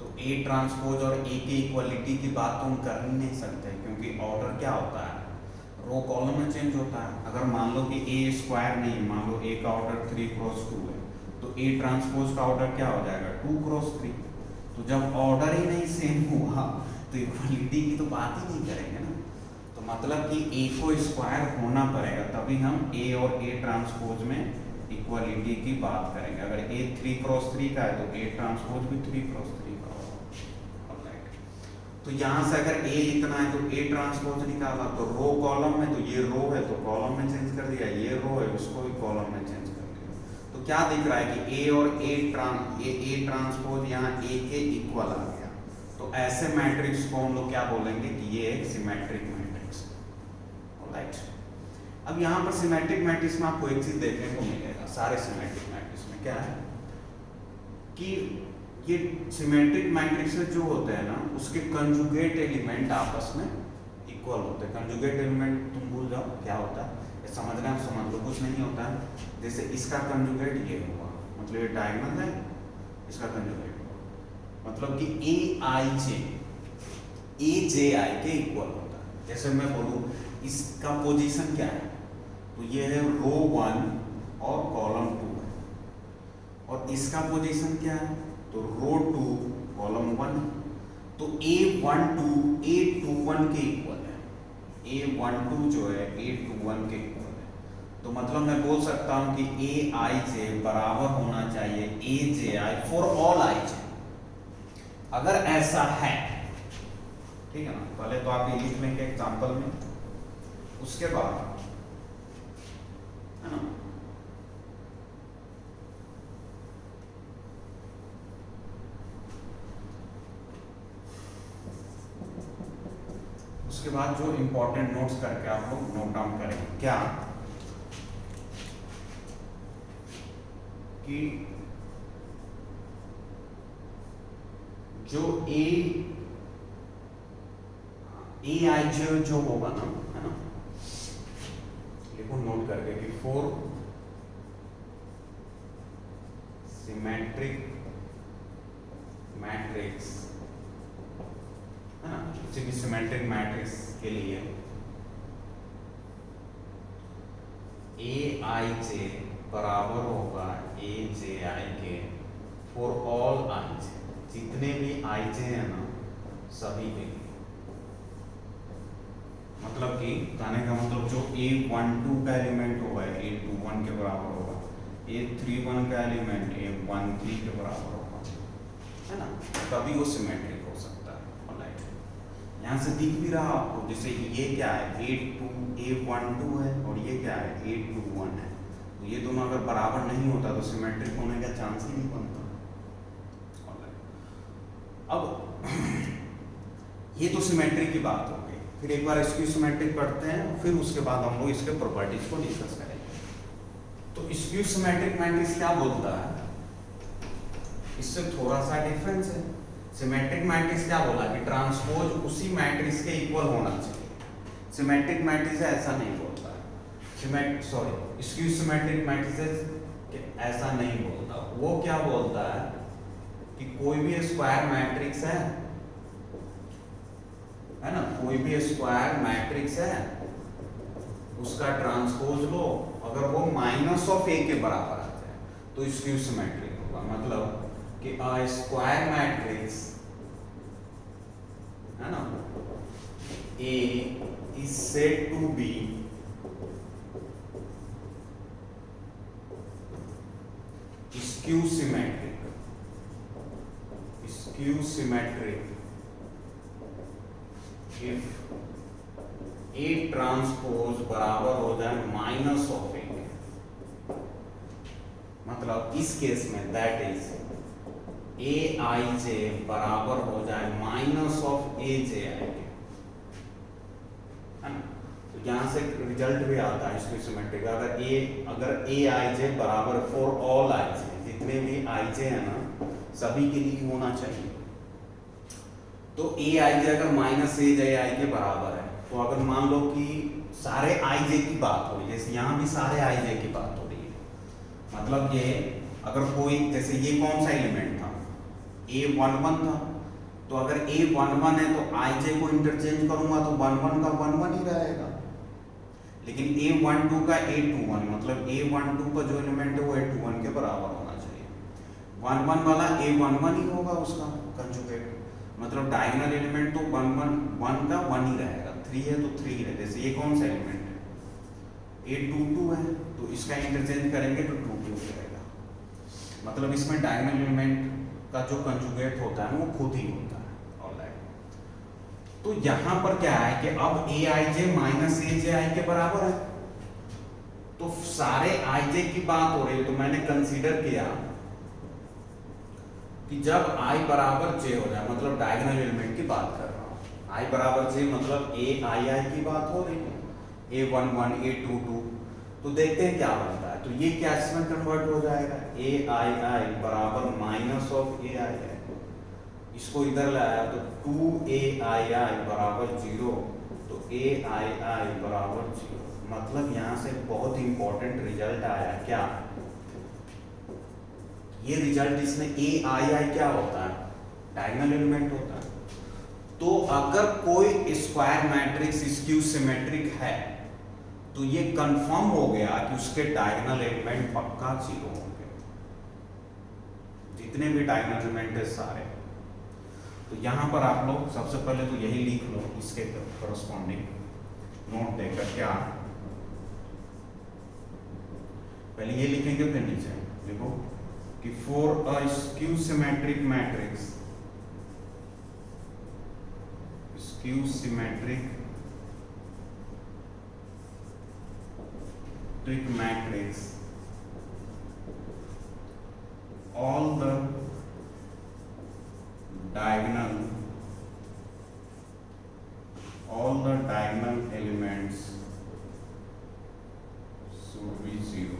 Speaker 1: तो A ट्रांसपोज और A की इक्वलिटी की बात तुम कर ही नहीं सकते, क्योंकि ऑर्डर क्या होता है, रो कॉलम में चेंज होता है। अगर मान लो कि A स्क्वायर नहीं, मान लो A का ऑर्डर 3 क्रॉस 2 है तो A ट्रांसपोज का ऑर्डर क्या हो जाएगा, 2 क्रॉस 3। तो जब ऑर्डर ही नहीं सेम हुआ तो इक्वलिटी की तो बात ही नहीं करेंगे ना। तो मतलब कि A को स्क्वायर होना पड़ेगा तभी हम A और A ट्रांसपोज में इक्वलिटी की बात करेंगे। अगर A 3 क्रॉस 3 का है तो A ट्रांसपोज भी 3 क्रॉस 3 का होगा। ऑलराइट, तो यहाँ से अगर A इतना है तो A ट्रांसपोज निकाला तो रो कॉलम में, तो ये रो है तो कॉलम में चेंज कर दिया, ये रो है उसको भी कॉलम में चेंज कर दिया। तो क्या दिख रहा है कि A और A ट्रांसपोज यहाँ A के इक्वल आ गया। तो ऐसे मैट्रिक्स को हम लोग क्या बोलेंगे कि ये एक सिमेट्रिक मैट्रिक्स। ऑलराइट, अब यहाँ पर सिमेट्रिक मैट्रिक्स में आपको एक चीज देखने को मिलेगा सारे सिमेट्रिक मैट्रिक्स में, क्या है कि ये सिमेट्रिक मैट्रिक्स जो होते हैं ना उसके कंजुगेट एलिमेंट आपस में इक्वल होते हैं। कंजुगेट एलिमेंट तुम भूल जाओ क्या होता है, ये समझना है समझ लो, कुछ नहीं होता है। जैसे इसका कंजुगेट ये हुआ, मतलब ये डायगोनल है, इसका कंजुगेट हुआ मतलब कि ए जे आई के इक्वल होता है। जैसे मैं बोलूँ इसका पोजीशन क्या है, तो ये है रो 1 और कॉलम 2 है, और इसका पोजीशन क्या है, तो रो 2 कॉलम 1, तो A21 के इक्वल है। A12 जो है A21 के इक्वल है, तो मतलब मैं बोल सकता हूं कि Aij बराबर होना चाहिए Abi फॉर ऑल Ij। अगर ऐसा है, ठीक है ना, पहले तो आप ये लिख लेंगे एग्जांपल में, उसके बाद है ना उसके बाद जो इंपॉर्टेंट नोट्स करके आप लोग नोट डाउन करेंगे क्या, कि जो Aij जो होगा ना, है ना, लिखो नोट करके कि फोर सिमेट्रिक मैट्रिक्स, है ना, किसी भी सिमेट्रिक मैट्रिक्स के लिए Aij बराबर होगा Abi के फॉर ऑल Ij, जितने भी Ij है ना सभी के लिए। मतलब कि कहने का मतलब जो A12 का एलिमेंट होगा A21 के बराबर होगा, A31 का एलिमेंट A13 के बराबर होगा, है ना, तभी वो सिमेट्रिक हो सकता है। ऑलराइट, यहाँ से दिख भी रहा आपको, जैसे ये क्या है A12 है और ये क्या है A21 है, तो ये दोनों अगर बराबर नहीं होता तो सिमेट्रिक होने का चांस ही नहीं बनता। अब ये तो सिमेट्रिक की बात हो गई, फिर एक बार स्क्यू सिमेट्रिक पढ़ते हैं, फिर उसके बाद हम लोग इसके प्रॉपर्टीज को डिस्कस करेंगे। तो स्क्यू सिमेट्रिक मैट्रिक्स क्या बोलता है, इससे थोड़ा सा डिफरेंस है। सिमेट्रिक मैट्रिक्स क्या बोला कि ट्रांसपोज उसी मैट्रिक्स के इक्वल होना चाहिए। सिमेट्रिक मैट्रिक्स ऐसा नहीं बोलता है, स्क्यू सिमेट्रिक मैट्रिक्स ऐसा नहीं बोलता। वो क्या बोलता है कि कोई भी स्क्वायर मैट्रिक्स है ना, कोई भी स्क्वायर मैट्रिक्स है, उसका ट्रांसपोज लो, अगर वो माइनस ऑफ ए के बराबर आ जाए तो स्क्यू सिमेट्रिक होगा। मतलब कि अ स्क्वायर मैट्रिक्स, है ना, A is said to be skew symmetric if A transpose बराबर हो जाए माइनस ऑफ ए, मतलब इस केस में दैट इज Aij बराबर हो जाए माइनस ऑफ Aj, है ना। तो यहां से रिजल्ट भी आता है इसकी सिमेट्रिक, अगर Aij बराबर फॉर ऑल Ij, जितने भी Ij है ना सभी के लिए होना चाहिए। तो Aij अगर माइनस Aj के बराबर है, तो अगर मान लो कि सारे Ij की बात हो रही है, जैसे यहाँ भी सारे Ij की बात हो रही है, मतलब ये अगर कोई, जैसे ये कौन सा एलिमेंट था A11 था, तो अगर A11 है तो Ij को इंटरचेंज करूंगा तो 11 का 11 ही रहेगा, लेकिन A12 का A21, मतलब A12 का जो एलिमेंट है वो A21 के बराबर होना चाहिए। 11 वाला A11 ही होगा उसका कंजुगेट, मतलब डायगोनल एलिमेंट तो 1 का 1 ही रहेगा, 3 है तो 3 है। जैसे ये कौन सा एलिमेंट है A22 है, तो इसका इंटरचेंज करेंगे तो 22 रहेगा, मतलब इसमें डायगोनल एलिमेंट का जो कंजुगेट होता है वो खुद ही होता है। ऑलराइट, तो यहां पर क्या है कि अब Aij माइनस Aj के बराबर है, तो सारे Ij की बात हो रही है, तो मैंने कंसीडर किया कि जब I बराबर J हो जाए, मतलब डायगोनल एलिमेंट की बात कर रहा हूँ, I बराबर J मतलब Aii की बात हो रही है, A11 A22, तो देखते हैं क्या बनता है। तो ये क्या इसमें कन्वर्ट हो जाएगा, AII बराबर माइनस ऑफ AII, इसको इधर लाया तो 2AII बराबर 0, तो AII बराबर 0। मतलब यहाँ से बहुत इंपॉर्टेंट रिजल्ट आया क्या, ये रिजल्ट इसमें AII क्या होता है, डायगोनल एलिमेंट होता है। तो अगर कोई स्क्वायर मैट्रिक्स स्क्यू सिमेट्रिक है तो ये कंफर्म हो गया कि उसके डायगोनल एलिमेंट पक्का 0 होंगे, जितने भी डायगोनल एलिमेंट है सारे। तो यहां पर आप लोग सबसे पहले तो यही लिख लो, इसके करस्पॉन्डिंग नोट देकर क्या, पहले ये लिखेंगे फिर नीचे देखो कि for a skew symmetric matrix, skew symmetric matrix, all the diagonal elements should be 0,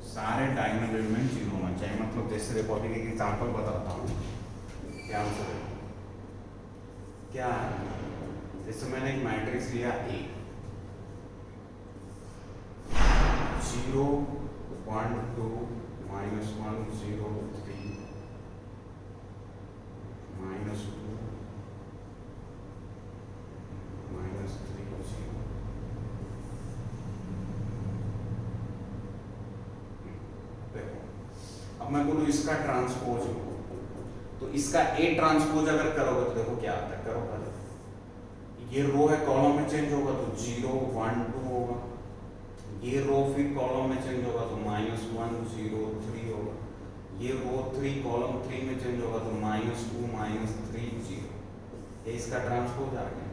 Speaker 1: सारे डायगोनल एलिमेंट 0 होना चाहिए। मतलब जैसे देखो अभी एक एग्जांपल बताता हूँ, ध्यान से देखो क्या है। जैसे मैंने एक मैट्रिक्स लिया A, 0 1 2 -1 0 3 -2 -3 0। देखो अब मैं बोलूँ इसका ट्रांसपोज लो, तो इसका A ट्रांसपोज अगर करोगे तो देखो क्या आता है, करो पहले। ये रो है, कॉलम में चेंज होगा तो 0 1 2 होगा, ये रो फिर कॉलम में चेंज होगा तो -1 0 3 होगा, ये रो 3 कॉलम 3 में चेंज होगा तो -2 -3 0। ये इसका ट्रांसपोज आ गया।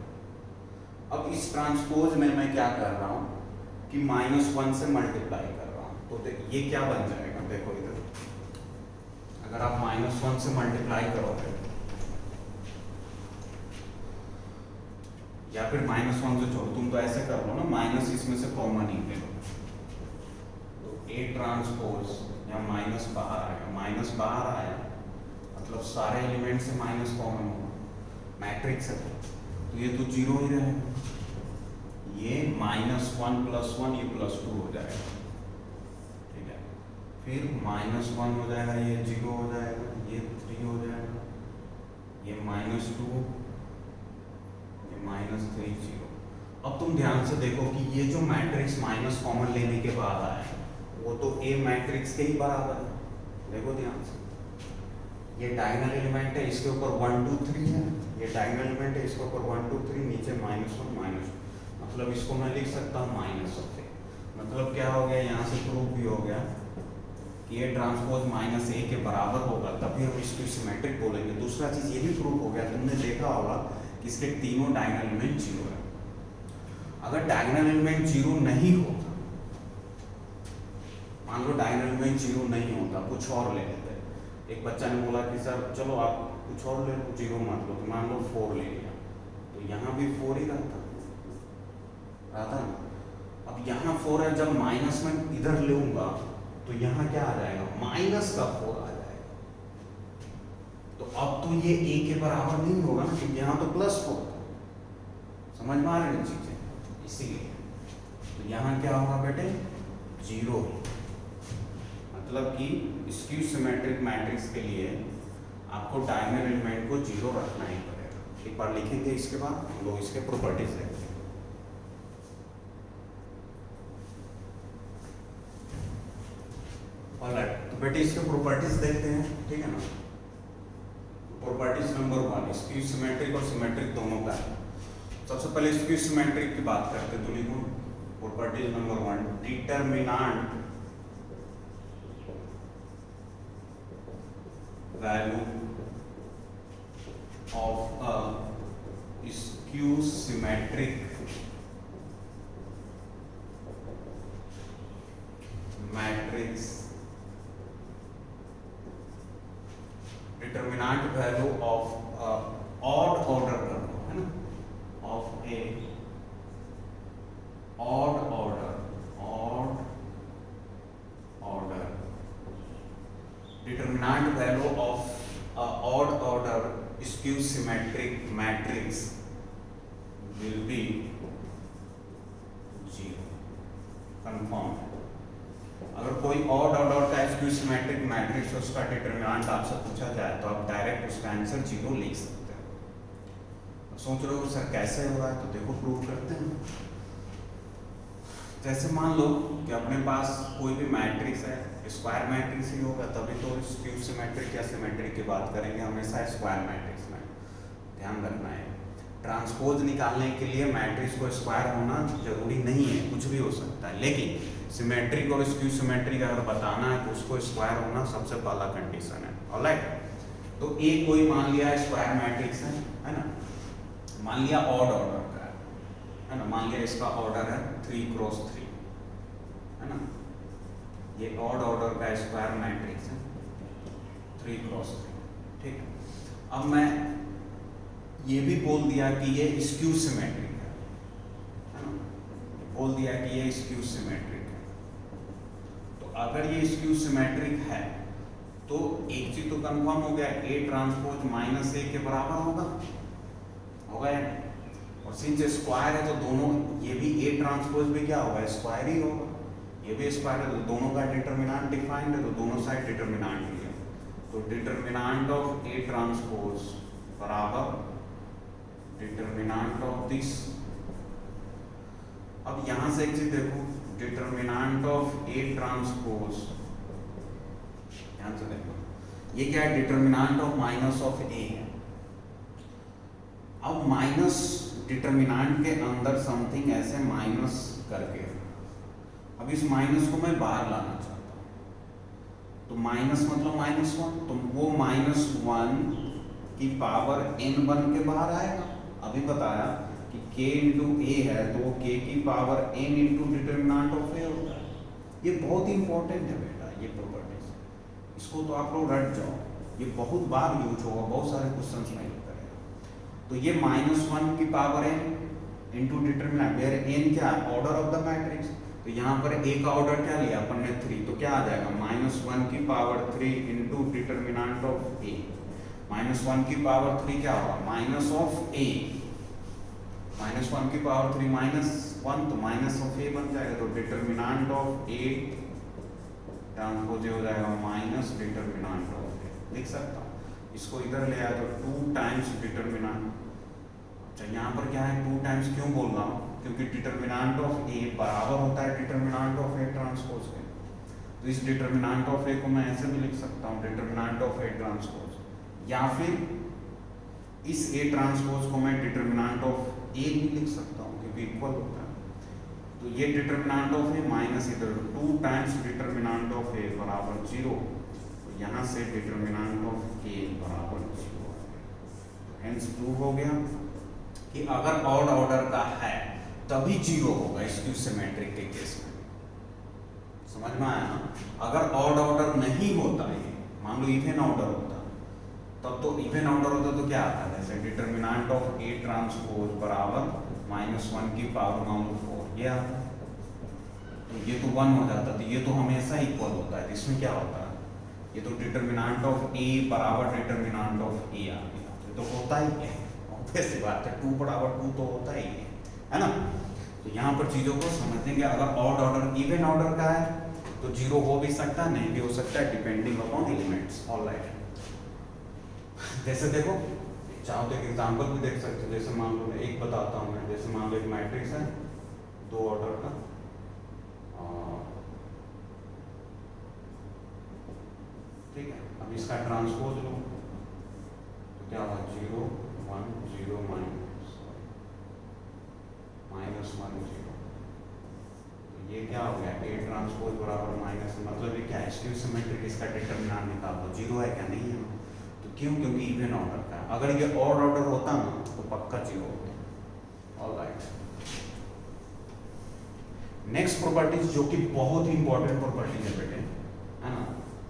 Speaker 1: अब इस ट्रांसपोज में मैं क्या कर रहा हूँ कि -1 से मल्टीप्लाई कर रहा हूँ, तो ये क्या बन जाएगा, देखो इधर अगर आप -1 से मल्टीप्लाई करोगे या फिर -1 से छोड़ो, तुम तो ऐसे कर लो ना, माइनस इसमें से कॉमन ही ले लो, तो A ट्रांसपोज या माइनस बाहर आएगा, माइनस बाहर आया मतलब सारे एलिमेंट से माइनस कॉमन होगा, मैट्रिक्स है तो ये तो 0 ही रहेगा, ये -1 + 1 ये +2 हो जाएगा, ठीक है। फिर -1 हो जाएगा, ये 0 हो जाएगा, ये 3 हो जाएगा, ये -2 -3 0। अब तुम ध्यान से देखो कि ये जो मैट्रिक्स माइनस कॉमन लेने के बाद आया वो तो A मैट्रिक्स के ही बराबर है। देखो ध्यान से, ये डायगोनल एलिमेंट है, इसके ऊपर 1 2 3 है, ये डायगोनल एलिमेंट है, इसके ऊपर 1 2 3, नीचे -1 -2, मतलब इसको मैं लिख सकता हूँ माइनस ऑफ A। मतलब क्या हो गया, यहाँ से प्रूफ भी हो गया कि ये ट्रांसपोज -A के बराबर होगा, तभी हम इसको सिमेट्रिक बोलेंगे। दूसरा चीज ये भी प्रूफ हो गया, तुमने देखा होगा कि इसके तीनों डायगोनल एलिमेंट 0 है। अगर डायगोनल एलिमेंट 0 नहीं होता, मान लो डायगोनल एलिमेंट 0 नहीं होता, कुछ और ले लेते। एक बच्चा ने बोला कि सर चलो आप कुछ और ले लो, 0 मत लो, तो मान लो 4 ले लिया, तो यहाँ भी 4 ही रहता ना। अब यहाँ 4 है, जब माइनस में इधर लूंगा तो यहाँ क्या आ जाएगा, माइनस का 4 आ जाएगा। तो अब तो ये A के बराबर नहीं होगा ना, क्योंकि यहाँ तो +4 था। समझ में आ रही है चीजें, इसीलिए तो यहाँ क्या होगा बेटे, 0 ही। मतलब कि स्क्यू सिमेट्रिक मैट्रिक्स के लिए आपको डायगोनल एलिमेंट को 0 रखना ही पड़ेगा। एक बार लिखेंगे, इसके बाद हम लोग इसके प्रॉपर्टीज देखते हैं। तो बेटे इसके प्रॉपर्टीज देखते हैं, ठीक है ना। प्रॉपर्टीज नंबर 1, स्क्यू सिमेट्रिक और सिमेट्रिक दोनों का है। सबसे पहले स्क्यू सिमेट्रिक की बात करते तो लिखो properties number 1, determinant value of a skew symmetric matrix, determinant value of odd order है ना, of A determinant value of odd order skew symmetric matrix will be 0, confirm है। अगर कोई ऑड ऑर्डर का स्क्यू सिमेट्रिक मैट्रिक्स उसका डिटरमिनेंट आपसे पूछा जाए तो आप डायरेक्ट उसका आंसर 0 लिख सकते हैं। सोच रहे हो सर कैसे हो रहा है, तो देखो प्रूव करते हैं। जैसे मान लो कि अपने पास कोई भी मैट्रिक्स है, स्क्वायर मैट्रिक्स ही होगा तभी तो स्क्यू सिमेट्रिक या सिमेट्रिक की बात करेंगे, हमेशा स्क्वायर मैट्रिक्स में ध्यान रखना है। ट्रांसपोज निकालने के लिए मैट्रिक्स को स्क्वायर होना जरूरी नहीं है, कुछ भी हो सकता है, लेकिन सिमेट्रिक और स्क्यू सिमेट्रिक अगर बताना है तो उसको स्क्वायर होना सबसे पहला कंडीशन है। ऑलराइट, तो ए कोई मान लिया स्क्वायर मैट्रिक्स है ना, मान लिया ऑड ऑर्डर का है ना, मान लिया इसका ऑर्डर है 3 क्रॉस 3 है ना, ये ऑड ऑर्डर का स्क्वायर मैट्रिक्स है 3 क्रॉस 3, ठीक है। अब मैं ये भी बोल दिया कि ये स्क्यू सिमेट्रिक है ना, बोल दिया कि ये स्क्यू सिमेट्रिक है। तो अगर ये स्क्यू सिमेट्रिक है तो एक चीज तो कंफर्म हो गया, ए ट्रांसपोज माइनस ए के बराबर होगा या नहीं? और सिंस स्क्वायर है तो दोनों, ये भी ए ट्रांसपोज भी क्या होगा, स्क्वायर ही होगा, ये भी स्क्वायर है, तो दोनों का डिटरमिनेंट डिफाइंड है, तो दोनों साइड डिटरमिनेंट लिया, तो डिटरमिनेंट ऑफ ए ट्रांसपोज बराबर डिटरमिनेंट ऑफ दिस। अब यहां से एक चीज देखो, डिटरमिनेंट ऑफ ए ट्रांसपोज, ध्यान से देखो ये क्या है, डिटरमिनेंट ऑफ माइनस ऑफ ए है। अब माइनस डिटरमिनेंट के अंदर समथिंग ऐसे माइनस करके, अब इस माइनस को मैं बाहर लाना चाहता हूं, तो माइनस मतलब -1, तो वो -1 की पावर n1 के बाहर आएगा। अभी बताया कि k इंटू ए है तो वो k की power n into determinant of A होता है। ये बहुत इंपॉर्टेंट है बेटा, ये प्रॉपर्टीज, इसको तो आप लोग रट जाओ, ये बहुत बार यूज होगा, बहुत सारे क्वेश्चंस में करेगा। तो ये -1 की power n into determinant, where n क्या है, ऑर्डर ऑफ द मैट्रिक्स, तो यहाँ पर a का ऑर्डर क्या लिया अपन ने 3, तो क्या आ जाएगा -1 की power 3 into determinant of a, -1 की पावर 3 क्या होगा माइनस ऑफ a, -1 की पावर 3 -1 तो माइनस ऑफ a बन जाएगा, तो डिटरमिनेंट ऑफ a ट्रांसपोज हो जाएगा माइनस डिटरमिनेंट ऑफ a, लिख सकता हूँ। इसको इधर ले आया तो 2 टाइम्स डिटरमिनेंट, अच्छा यहाँ पर क्या है 2 टाइम्स क्यों बोल रहा हूँ, क्योंकि डिटरमिनेंट ऑफ a बराबर होता है डिटरमिनेंट ऑफ a ट्रांसपोज के, तो इस डिटरमिनेंट ऑफ a को मैं ऐसे भी लिख सकता हूँ डिटरमिनेंट ऑफ a ट्रांसपोज, या फिर इस a ट्रांसपोज को मैं डिटरमिनेंट ऑफ a भी लिख सकता हूँ क्योंकि इक्वल होता है। तो ये डिटरमिनेंट ऑफ a माइनस इधर 2 टाइम्स डिटरमिनेंट ऑफ a बराबर 0, तो यहाँ से डिटरमिनेंट ऑफ a बराबर 0, हेंस प्रूव हो गया कि अगर ऑड ऑर्डर का है तभी 0 होगा स्क्यू सिमेट्रिक के केस में। समझ में आया ना? अगर ऑड ऑर्डर नहीं होता है, मान लो इवन ऑर्डर होता, तब तो इवन ऑर्डर होता तो क्या आता है, जैसे डिटरमिनेंट ऑफ ए ट्रांसपोज बराबर -1 की पावर मान लो 4, ये आता, तो ये तो 1 हो जाता, तो ये तो हमेशा इक्वल होता है। इसमें क्या होता है, ये तो डिटरमिनेंट ऑफ ए बराबर डिटरमिनेंट ऑफ ए आ गया, ये तो होता ही है, ऑब्वियस सी बात है, 2 बराबर 2 तो होता ही है ना। तो यहाँ पर चीजों को समझने के, अगर ऑड ऑर्डर इवन ऑर्डर का है तो 0 हो भी सकता है, नहीं भी हो सकता है, डिपेंडिंग अपॉन एलिमेंट्स। ऑलराइट, जैसे देखो चाहो तो एक एग्जांपल भी देख सकते हो, जैसे मान लो एक बताता हूँ मैं, जैसे मान लो एक मैट्रिक्स है 2 ऑर्डर का, ठीक है, अब इसका ट्रांसपोज लो तो क्या होगा 0 1 0 -1 0, तो ये क्या हो गया a ट्रांसपोज बराबर माइनस, मतलब ये क्या है स्क्यू सिमेट्रिक, इसका डिटरमिनेंट निकाल दो 0 है क्या, नहीं है, तो क्यों, क्योंकि इवन ऑर्डर का है। अगर ये ऑड ऑर्डर होता ना तो पक्का 0 होता। ऑलराइट, नेक्स्ट प्रॉपर्टीज जो कि बहुत ही इंपॉर्टेंट प्रॉपर्टी है बेटे, है ना,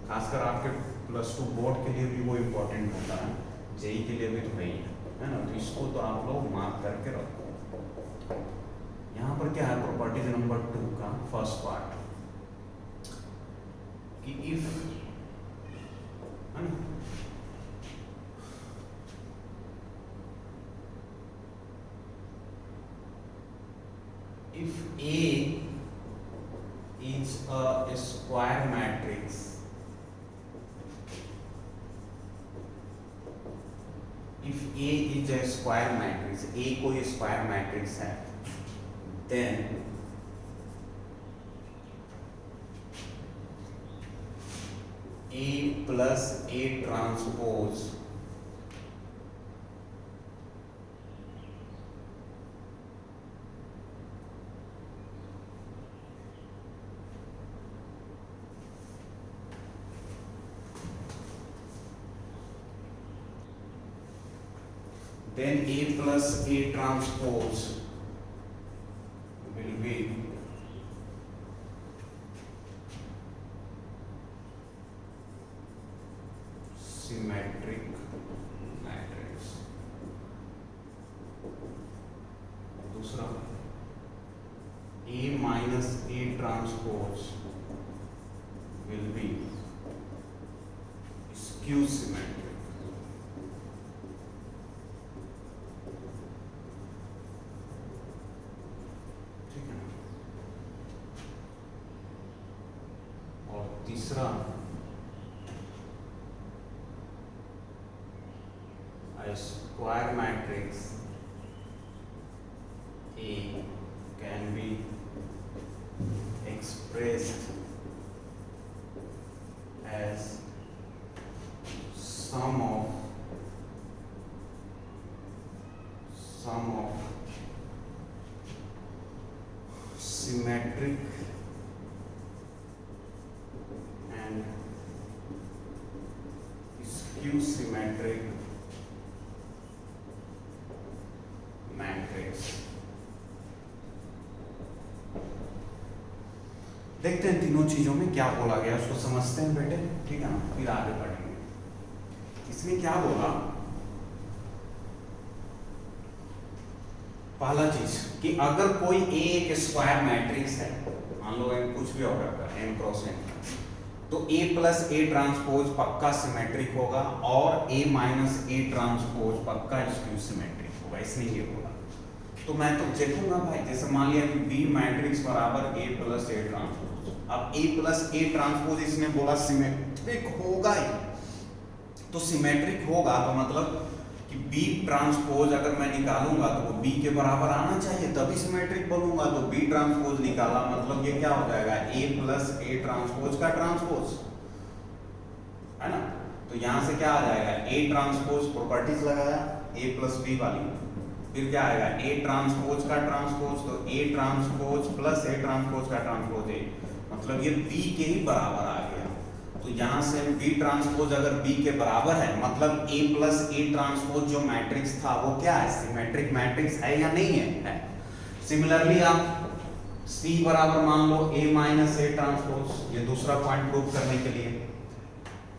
Speaker 1: खासकर आपके +2 बोर्ड के लिए भी वो इंपॉर्टेंट होता है, जेई के लिए भी तो है ना, तो इसको तो आप लोग मार्क करके रखो। यहाँ पर क्या है प्रॉपर्टीज नंबर 2 का फर्स्ट पार्ट, कि if if A is a square matrix, if A is a square matrix, A कोई स्क्वायर मैट्रिक्स है, then A plus A transpose then A plus A transpose will be symmetric matrix. दूसरा A minus A transpose will be skew symmetric. तीसरा a square matrix A can be expressed as sum of symmetric and skew symmetric matrix. देखते हैं तीनों चीजों में क्या बोला गया, उसको समझते हैं बेटे, ठीक है ना, फिर आगे बढ़ेंगे। इसमें क्या बोला, पहला चीज कि अगर कोई A एक स्क्वायर मैट्रिक्स है, मान लो M कुछ भी ऑर्डर का M क्रॉस N, तो A प्लस A ट्रांसपोज पक्का सिमेट्रिक होगा और A माइनस A ट्रांसपोज पक्का स्क्यू सिमेट्रिक होगा। इसने ये बोला, तो मैं तो देखूंगा भाई, जैसे मान लिया कि B मैट्रिक्स बराबर A प्लस A ट्रांसपोज, अब A प्लस A ट्रांसपोज इसने बोला सिमेट्रिक होगा ही, तो सिमेट्रिक होगा तो मतलब कि B ट्रांसपोज अगर मैं निकालूंगा तो वो B के बराबर आना चाहिए, तभी सिमेट्रिक बनूंगा। तो B ट्रांसपोज निकाला मतलब ये क्या हो जाएगा, A प्लस A ट्रांसपोज का ट्रांसपोज, है ना। तो यहां से क्या आ जाएगा, A ट्रांसपोज प्रॉपर्टीज लगाया A प्लस B वाली, फिर क्या आएगा A ट्रांसपोज का ट्रांसपोज, तो A transpose plus A transpose का ट्रांसपोज है, मतलब ये B के ही बराबर आ गया। तो यहाँ से B ट्रांसपोज अगर B के बराबर है मतलब A प्लस A ट्रांसपोज जो मैट्रिक्स था वो क्या है, सिमेट्रिक मैट्रिक्स है या नहीं है। सिमिलरली आप C बराबर मान लो A माइनस A ट्रांसपोज, ये दूसरा पॉइंट प्रूव करने के लिए,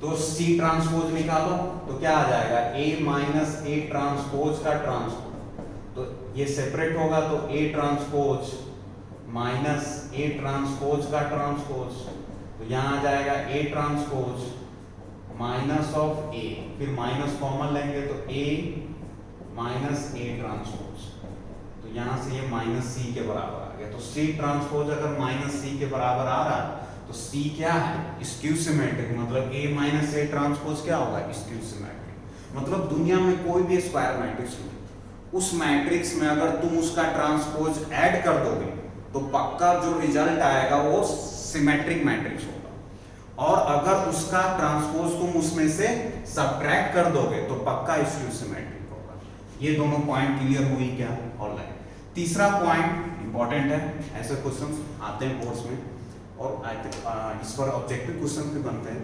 Speaker 1: तो C ट्रांसपोज निकालो तो क्या आ जाएगा, A माइनस A ट्रांसपोज का ट्रांसपोज, तो ये सेपरेट होगा तो A transpose minus A transpose का ट्रांसपोज, तो यहाँ आ जाएगा A transpose minus of A, फिर माइनस कॉमन लेंगे तो A माइनस A ट्रांसपोज, तो यहाँ से ये माइनस C के बराबर आ गया। तो C ट्रांसपोज अगर माइनस C के बराबर आ रहा है तो C क्या है, स्क्यू सिमेट्रिक, मतलब A माइनस A ट्रांसपोज क्या होगा, स्क्यू सिमेट्रिक। मतलब दुनिया में कोई भी स्क्वायर मैट्रिक्स हो, उस मैट्रिक्स में अगर तुम उसका ट्रांसपोज ऐड कर दोगे तो पक्का जो रिजल्ट आएगा वो सिमेट्रिक मैट्रिक्स होगा, और अगर उसका ट्रांसपोज तुम उसमें से सब्ट्रैक्ट कर दोगे तो पक्का स्क्यू सिमेट्रिक होगा। ये दोनों पॉइंट क्लियर हुई क्या, ऑलराइट। तीसरा पॉइंट इंपॉर्टेंट है, ऐसे क्वेश्चंस आते हैं बोर्ड्स में और इस पर ऑब्जेक्टिव क्वेश्चन भी बनते हैं।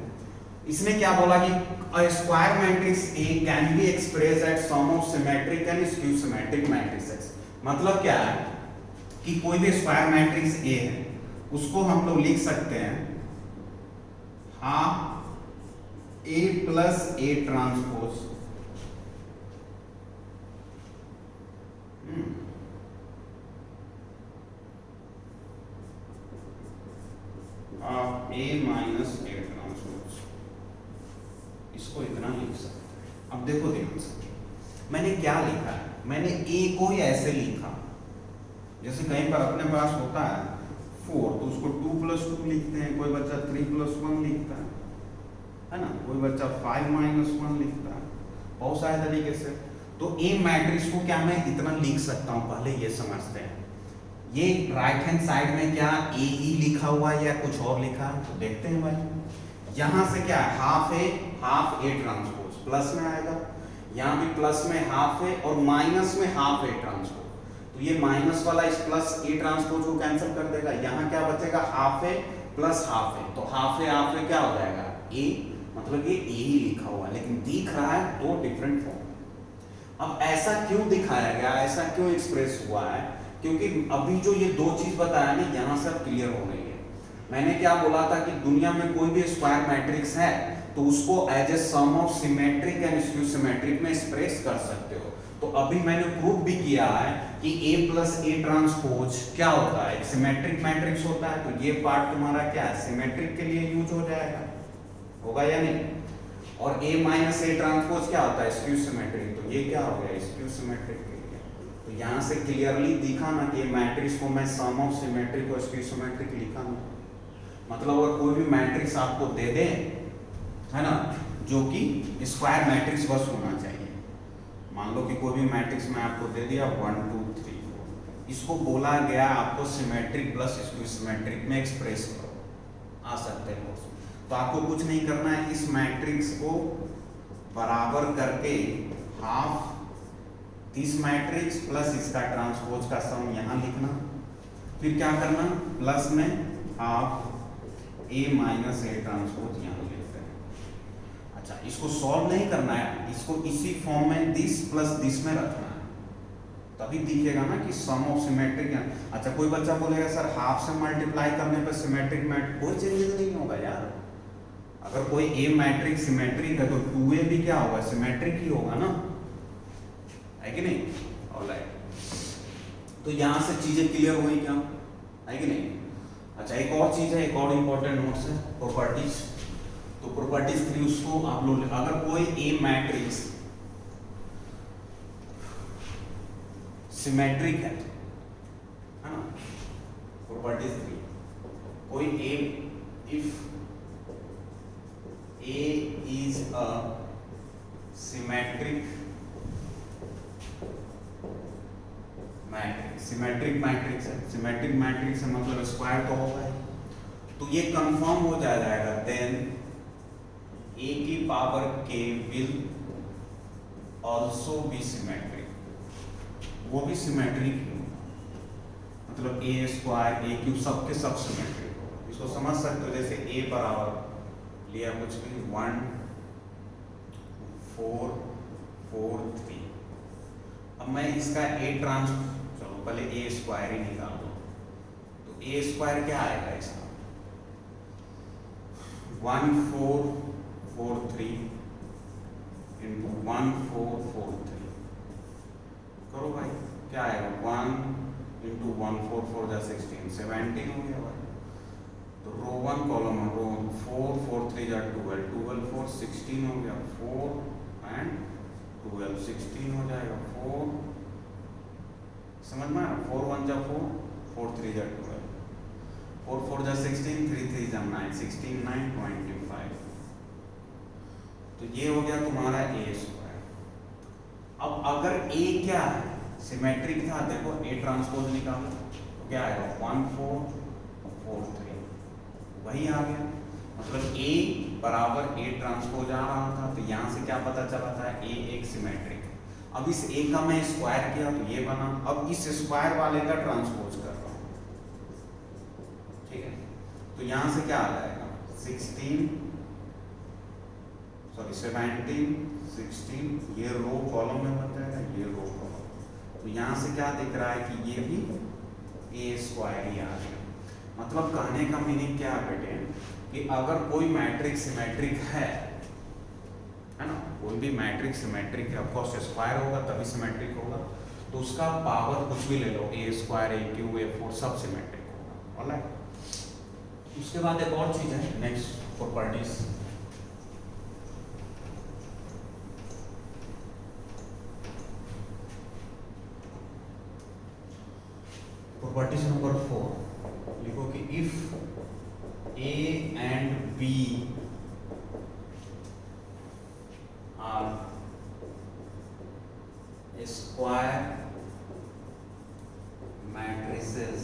Speaker 1: इसने क्या बोला कि a square matrix A can be expressed as sum of symmetric and skew symmetric matrices। मतलब क्या है कि कोई भी स्क्वायर मैट्रिक्स A है उसको हम लोग लिख सकते हैं half A plus A transpose half A minus A transpose, इसको इतना लिख सकते हैं। अब देखो ध्यान से मैंने क्या लिखा है, मैंने A को ही ऐसे लिखा, जैसे कहीं पर अपने पास होता है 4 तो उसको 2+2 लिखते हैं, कोई बच्चा 3+1 लिखता है ना, कोई बच्चा 5-1 लिखता है, बहुत सारे तरीके से। तो ए मैट्रिक्स को क्या मैं इतना लिख सकता हूँ, पहले ये समझते हैं। ये राइट हैंड साइड में क्या ए ही लिखा हुआ है या कुछ और लिखा है, तो देखते हैं भाई। यहाँ से क्या है, हाफ ए ट्रांसपोज प्लस में आएगा, यहाँ भी प्लस में हाफ ए और माइनस में हाफ ए ट्रांसपोज, तो ये माइनस वाला इस प्लस ए ट्रांसपोज को कैंसिल कर देगा, यहाँ क्या बचेगा हाफ ए प्लस हाफ ए, तो हाफ ए क्या हो जाएगा ए, मतलब ये ए ही लिखा हुआ है लेकिन दिख रहा है दो डिफरेंट फॉर्म। अब ऐसा क्यों दिखाया गया, ऐसा क्यों एक्सप्रेस हुआ है, क्योंकि अभी जो ये दो चीज बताया ना, यहां से अब क्लियर हो रही है। मैंने क्या बोला था कि दुनिया में कोई भी स्क्वायर मैट्रिक्स है तो उसको as a sum of symmetric and skew symmetric में एक्सप्रेस कर सकते हो। तो अभी मैंने प्रूव भी किया है कि A प्लस ए ट्रांसपोज क्या होता है, एक सिमेट्रिक मैट्रिक्स होता है, तो ये पार्ट तुम्हारा क्या है, सिमेट्रिक के लिए यूज हो जाएगा, होगा या नहीं। और A माइनस ए ट्रांसपोज क्या होता है, स्क्यू सिमेट्रिक, तो ये क्या हो गया स्क्यू सिमेट्रिक के लिए। तो यहाँ से क्लियरली दिखा ना कि मैट्रिक्स को मैं सम ऑफ सिमेट्रिक और स्क्यू सिमेट्रिक लिखा ना, मतलब अगर कोई भी मैट्रिक्स आपको दे दे, है ना, जो कि स्क्वायर मैट्रिक्स बस होना चाहिए। मान लो कि कोई भी मैट्रिक्स मैं आपको दे दिया 1 2 3 4, इसको बोला गया आपको सिमेट्रिक प्लस स्क्यू सिमेट्रिक में एक्सप्रेस करो, आ सकते हो। तो आपको कुछ नहीं करना है, इस मैट्रिक्स को बराबर करके हाफ इस मैट्रिक्स प्लस इसका ट्रांसपोज का सम यहाँ लिखना, फिर क्या करना प्लस में half A minus A transpose यहाँ लिखते हैं। अच्छा, इसको सॉल्व नहीं करना है, इसको इसी फॉर्म में दिस प्लस दिस में रखना है, तभी दिखेगा ना कि सम ऑफ सिमेट्रिक है। अच्छा, कोई बच्चा बोलेगा सर हाफ से मल्टीप्लाई करने पर सिमेट्रिक मैट्रिक्स, कोई चेंजेस नहीं होगा यार। अगर कोई ए मैट्रिक्स सिमेट्रिक है तो 2a भी क्या होगा, सिमेट्रिक ही होगा ना, है कि नहीं। ऑलराइट, तो यहां से चीजें क्लियर हुई क्या, है कि नहीं। अच्छा, एक और चीज है, एक और इंपॉर्टेंट नोट्स है, प्रॉपर्टीज। तो प्रॉपर्टीज 3 उसको आप लोग, अगर कोई ए मैट्रिक्स सिमेट्रिक है ना, प्रॉपर्टीज 3, कोई ए, इफ A is a symmetric matrix, symmetric matrix है, सिमेट्रिक मैट्रिक्स है मतलब स्क्वायर तो होगा ही, तो ये कंफर्म हो जाएगा, देन A की power k will also be symmetric, वो भी सिमेट्रिक ही होगा, मतलब ए स्क्वायर ए क्यूब सबके सब सिमेट्रिक होगा। इसको समझ सकते हो, जैसे A बराबर लिया कुछ भी 1 4 4 3, अब मैं इसका ए ट्रांस, चलो पहले ए स्क्वायर ही निकाल दो, तो ए स्क्वायर क्या आएगा इसका 1 4 4 3 इंटू 1 4 4 3, करो भाई क्या आएगा 1 इंटू 1 4 4 जा 16 17 हो गया भाई। तो रो 1 कॉलम रो 4 4 3 जा 12 12 4 16 हो गया, 4 एंड 12 16 हो जाएगा, 4 समझ में आया, 4 1 जा 4 4 3 जा 12 4 4 जा 16 3 3 जा 9 16 9 25, तो ये हो गया तुम्हारा ए स्क्वायर। अब अगर ए क्या है, सिमेट्रिक था, देखो ए ट्रांसपोज निकालो तो क्या आएगा 1 4 4 3, वही आ गया, मतलब A बराबर A ट्रांसपोज आ रहा था, तो यहाँ से क्या पता चला था A एक सिमेट्रिक। अब इस A का मैं स्क्वायर किया तो ये बना, अब इस स्क्वायर वाले का ट्रांसपोज कर रहा हूँ, ठीक है। तो यहाँ से क्या आ जाएगा 17 ये रो कॉलम में बन जाएगा, ये रो कॉलम, तो यहाँ से क्या दिख रहा है कि ये भी A स्क्वायर ही आ गया। मतलब कहने का मीनिंग क्या है बेटे, कि अगर कोई मैट्रिक्स सिमेट्रिक है ना, कोई भी मैट्रिक्स सिमेट्रिक है, ऑफ कोर्स स्क्वायर होगा तभी सिमेट्रिक होगा, तो उसका पावर कुछ भी ले लो, ए स्क्वायर ए क्यूब ए 4 सब सिमेट्रिक होगा। ऑलराइट, उसके बाद एक और चीज है, next properties, what is number 4? लिखो कि if A and B are square matrices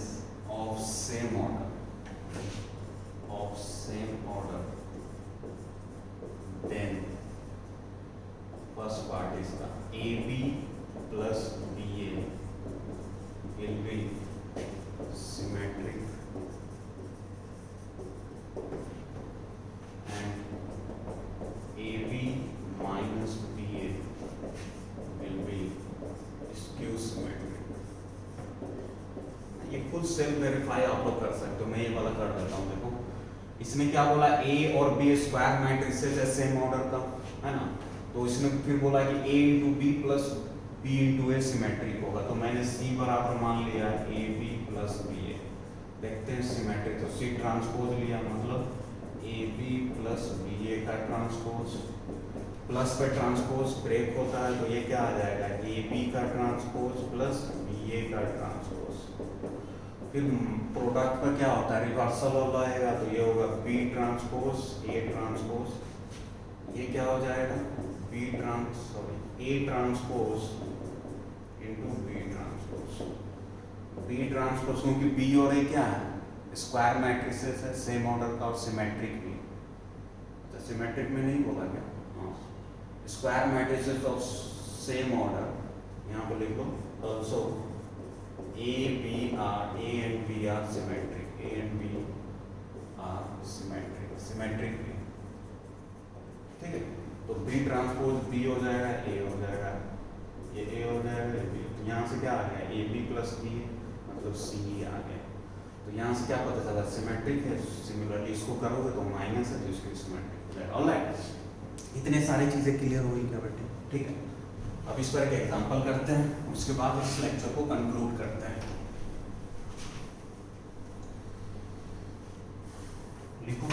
Speaker 1: of same order, then first part is the AB plus BA will be symmetric and AB minus BA will be skew symmetric. ये खुद सेल्फ वेरीफाई आप लोग कर सकते हो, मैं ये वाला कर देता हूँ। देखो इसमें क्या बोला, A और B स्क्वायर मैट्रिसेस है सेम ऑर्डर का, है ना। तो इसने फिर बोला कि A into B plus B into A symmetric होगा, तो मैंने C बराबर मान लिया A B plus B A. देखते हैं सिमेट्रिक, तो C ट्रांसपोज लिया, मतलब A B plus B A का ट्रांसपोज, प्लस पे ट्रांसपोज ब्रेक होता है, तो ये क्या आ जाएगा, ए बी का ट्रांसपोज प्लस बी ए का ट्रांसपोज। फिर प्रोडक्ट पर क्या होता है, रिवर्सल हो जाएगा, तो ये होगा बी ट्रांसपोज ए ट्रांसपोज, ये क्या हो जाएगा B A transpose into B transpose, क्योंकि बी और ए क्या है स्क्वायर मैट्रिसेस है सेम ऑर्डर का और सिमेट्रिक भी। तो सिमेट्रिक में नहीं बोला क्या, हाँ square matrices of same order, यहाँ पे लिख लो also A and B are symmetric, A and B are symmetric भी, ठीक है। तो B ट्रांसपोज B हो जाएगा, A हो जाएगा, ये A हो जाएगा, ये B, तो यहाँ से क्या आ गया A B प्लस B, मतलब C आ गया। तो यहाँ से क्या पता चला सिमेट्रिक है, सिमिलरली इसको करोगे तो माइनस है, तो इसको सिमेट्रिक हो जाएगा। ऑलराइट, इतने सारी चीजें क्लियर हुई क्या बेटे, ठीक है। अब इस पर एक एग्जांपल करते हैं, उसके बाद इस लेक्चर को कंक्लूड करते हैं। लिखो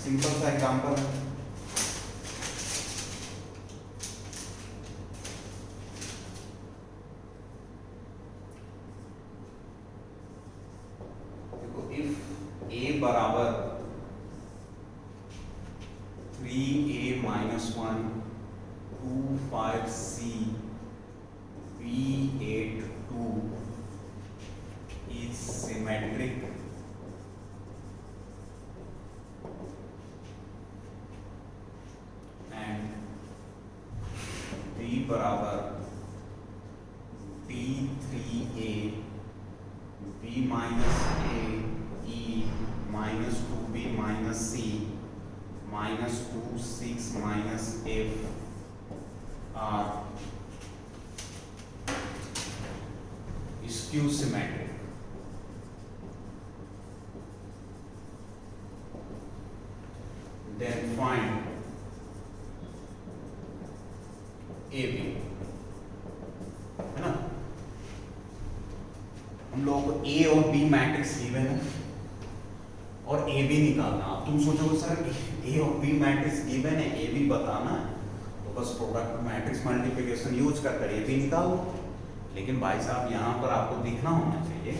Speaker 1: सिंपल सा एग्जांपल है, देखो इफ A बराबर 3A minus 1 2 5C B8 2 is symmetric and B बराबर D3A B minus A E minus 2B minus C minus 2 6 minus F are skew symmetric. Then find AB, है ना। हम लोगों को A और B मैट्रिक्स गिवन है और A B निकालना। अब तुम सोचोगे सर A और B मैट्रिक्स गिवन है, A B बताना है, तो बस प्रोडक्ट मैट्रिक्स मल्टीप्लिकेशन यूज कर A B निकालो। लेकिन भाई साहब यहाँ पर आपको दिखना होना चाहिए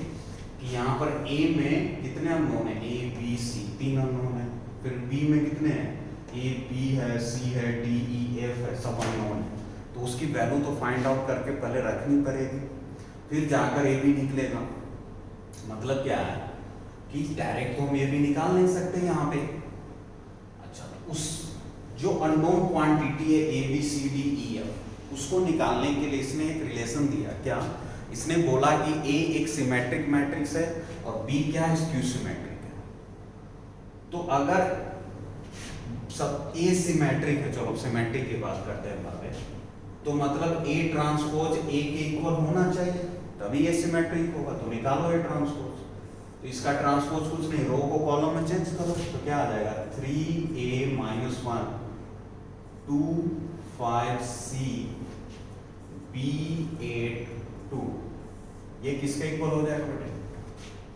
Speaker 1: कि यहाँ पर A में कितने अननोन है, A B C 3 अननोन है, फिर B में कितने हैं, A B है, C है, D E F है, सब अननोन है। तो उसकी वैल्यू तो फाइंड आउट करके पहले रखनी पड़ेगी, फिर जाकर A B निकलेगा। मतलब क्या है कि डायरेक्ट तो हम A B निकाल नहीं सकते यहाँ पे। अच्छा, तो उस जो अननोन क्वांटिटी है A B C D E F, उसको निकालने के लिए इसने एक रिलेशन दिया। क्या इसने बोला कि A एक सिमेट्रिक मैट्रिक्स है और B क्या है, स्क्यू सिमेट्रिक है। तो अगर सब A सिमेट्रिक है, चलो सिमेट्रिक की बात करते हैं बाबे, तो मतलब A ट्रांसपोज A के इक्वल होना चाहिए, तभी ये सिमेट्रिक होगा। तो निकालो A ट्रांसपोज, तो इसका ट्रांसपोज कुछ नहीं, रो को कॉलम में चेंज करो, तो क्या आ जाएगा 3A minus 1 2 5C B8 2, ये किसके इक्वल हो जाएगा बेटे,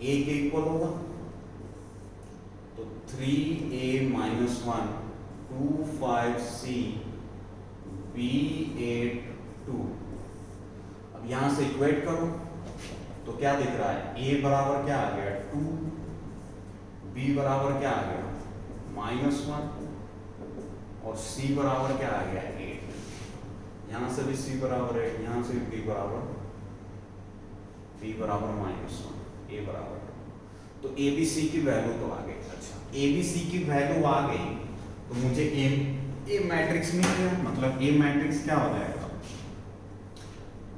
Speaker 1: A के इक्वल होगा। तो 3A minus 1 2 5C B8 2 यहाँ से इक्वेट करो तो क्या दिख रहा है, a बराबर क्या आ गया 2, b बराबर क्या आ गया -1 और c बराबर क्या आ गया 8। यहाँ से भी c बराबर है, यहाँ से भी b बराबर -1, a बराबर। तो ए बी सी की वैल्यू तो आ गई। अच्छा, ए बी सी की वैल्यू आ गई तो मुझे ए मैट्रिक्स मिल गया। मतलब ए मैट्रिक्स क्या हो जाएगा,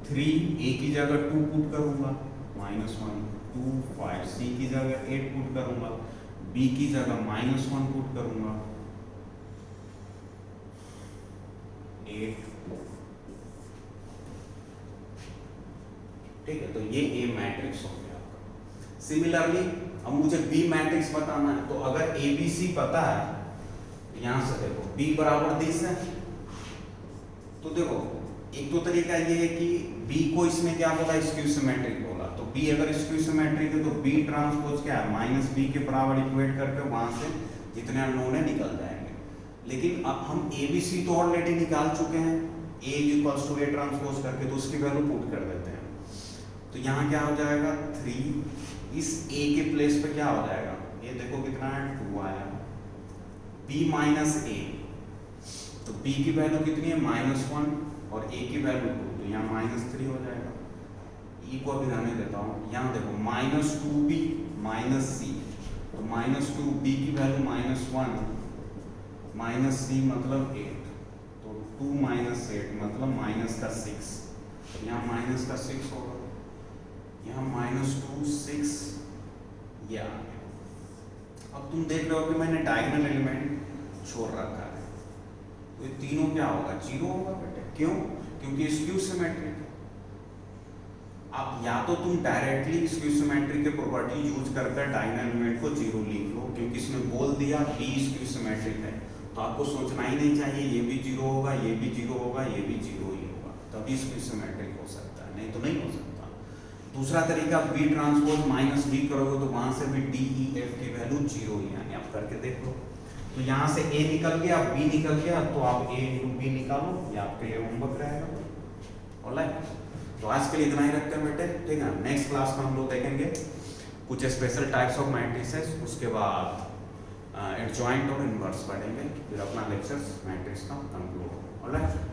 Speaker 1: 3 ए की जगह 2 पुट करूंगा -1 2 5, सी की जगह 8 पुट करूंगा, बी की जगह -1 पुट करूंगा 8। ठीक है, तो ये ए मैट्रिक्स हो गया आपका। सिमिलरली अब मुझे बी मैट्रिक्स बताना है, तो अगर ए बी सी पता है, यहां से देखो b बराबर 10 है, तो देखो एक तो तरीका ये है कि b को इसमें क्या बोला, स्क्यू सिमेट्रिक बोला। तो b अगर स्क्यू सिमेट्रिक है तो b ट्रांसपोज क्या है -b के बराबर इक्वेट करके वहां से जितने अननोन है निकल जाएंगे। लेकिन अब हम ए बी सी तो ऑलरेडी निकाल चुके हैं, a = a ट्रांसपोज करके, तो उसकी वैल्यू पुट कर देते हैं। तो यहाँ क्या हो जाएगा 3, इस a के प्लेस पे क्या हो जाएगा, ये देखो कितना है 2 आया, b - a, तो b की वैल्यू कितनी है -1 और a की वैल्यू 2, तो यहाँ -3 हो जाएगा। e को अभी रहने देता हूँ। यहाँ देखो -2b -c, तो -2b की वैल्यू -1 -c मतलब 8, तो 2 - 8 मतलब -6, यहाँ -6 होगा, यहाँ -2 6, ये आ गया। अब तुम देख रहे हो कि मैंने डायगोनल एलिमेंट छोड़ रखा है, तो ये तीनों क्या होगा 0 होगा बेटे। क्यों? क्योंकि स्क्यू सिमेट्रिक है। अब या तो तुम डायरेक्टली स्क्यू सिमेट्रिक के प्रॉपर्टी यूज करके डायगोनल एलिमेंट को 0 लिख लो, क्योंकि इसने बोल दिया b स्क्यू सिमेट्रिक है, तो आपको सोचना ही नहीं चाहिए ये भी 0 होगा, ये भी 0 होगा, ये भी 0 ही होगा, तभी स्क्यू सिमेट्रिक हो सकता है, नहीं तो नहीं हो सकता। दूसरा तरीका b ट्रांसपोज -b करोगे तो वहां से भी d e f की वैल्यू 0 ही आनी, आप करके देख लो। तो यहाँ से a निकल गया, b निकल गया, तो आप a × b निकालो, ये आपके लिए होमवर्क रहेगा। ऑलराइट, तो आज के लिए इतना ही रखते हैं बेटे, ठीक है। नेक्स्ट क्लास में हम लोग देखेंगे कुछ स्पेशल टाइप्स ऑफ मैट्रिसेस, उसके बाद एडजॉइंट और इनवर्स पढ़ेंगे, फिर अपना लेक्चर मैट्रिक्स का कंक्लूड। ऑलराइट।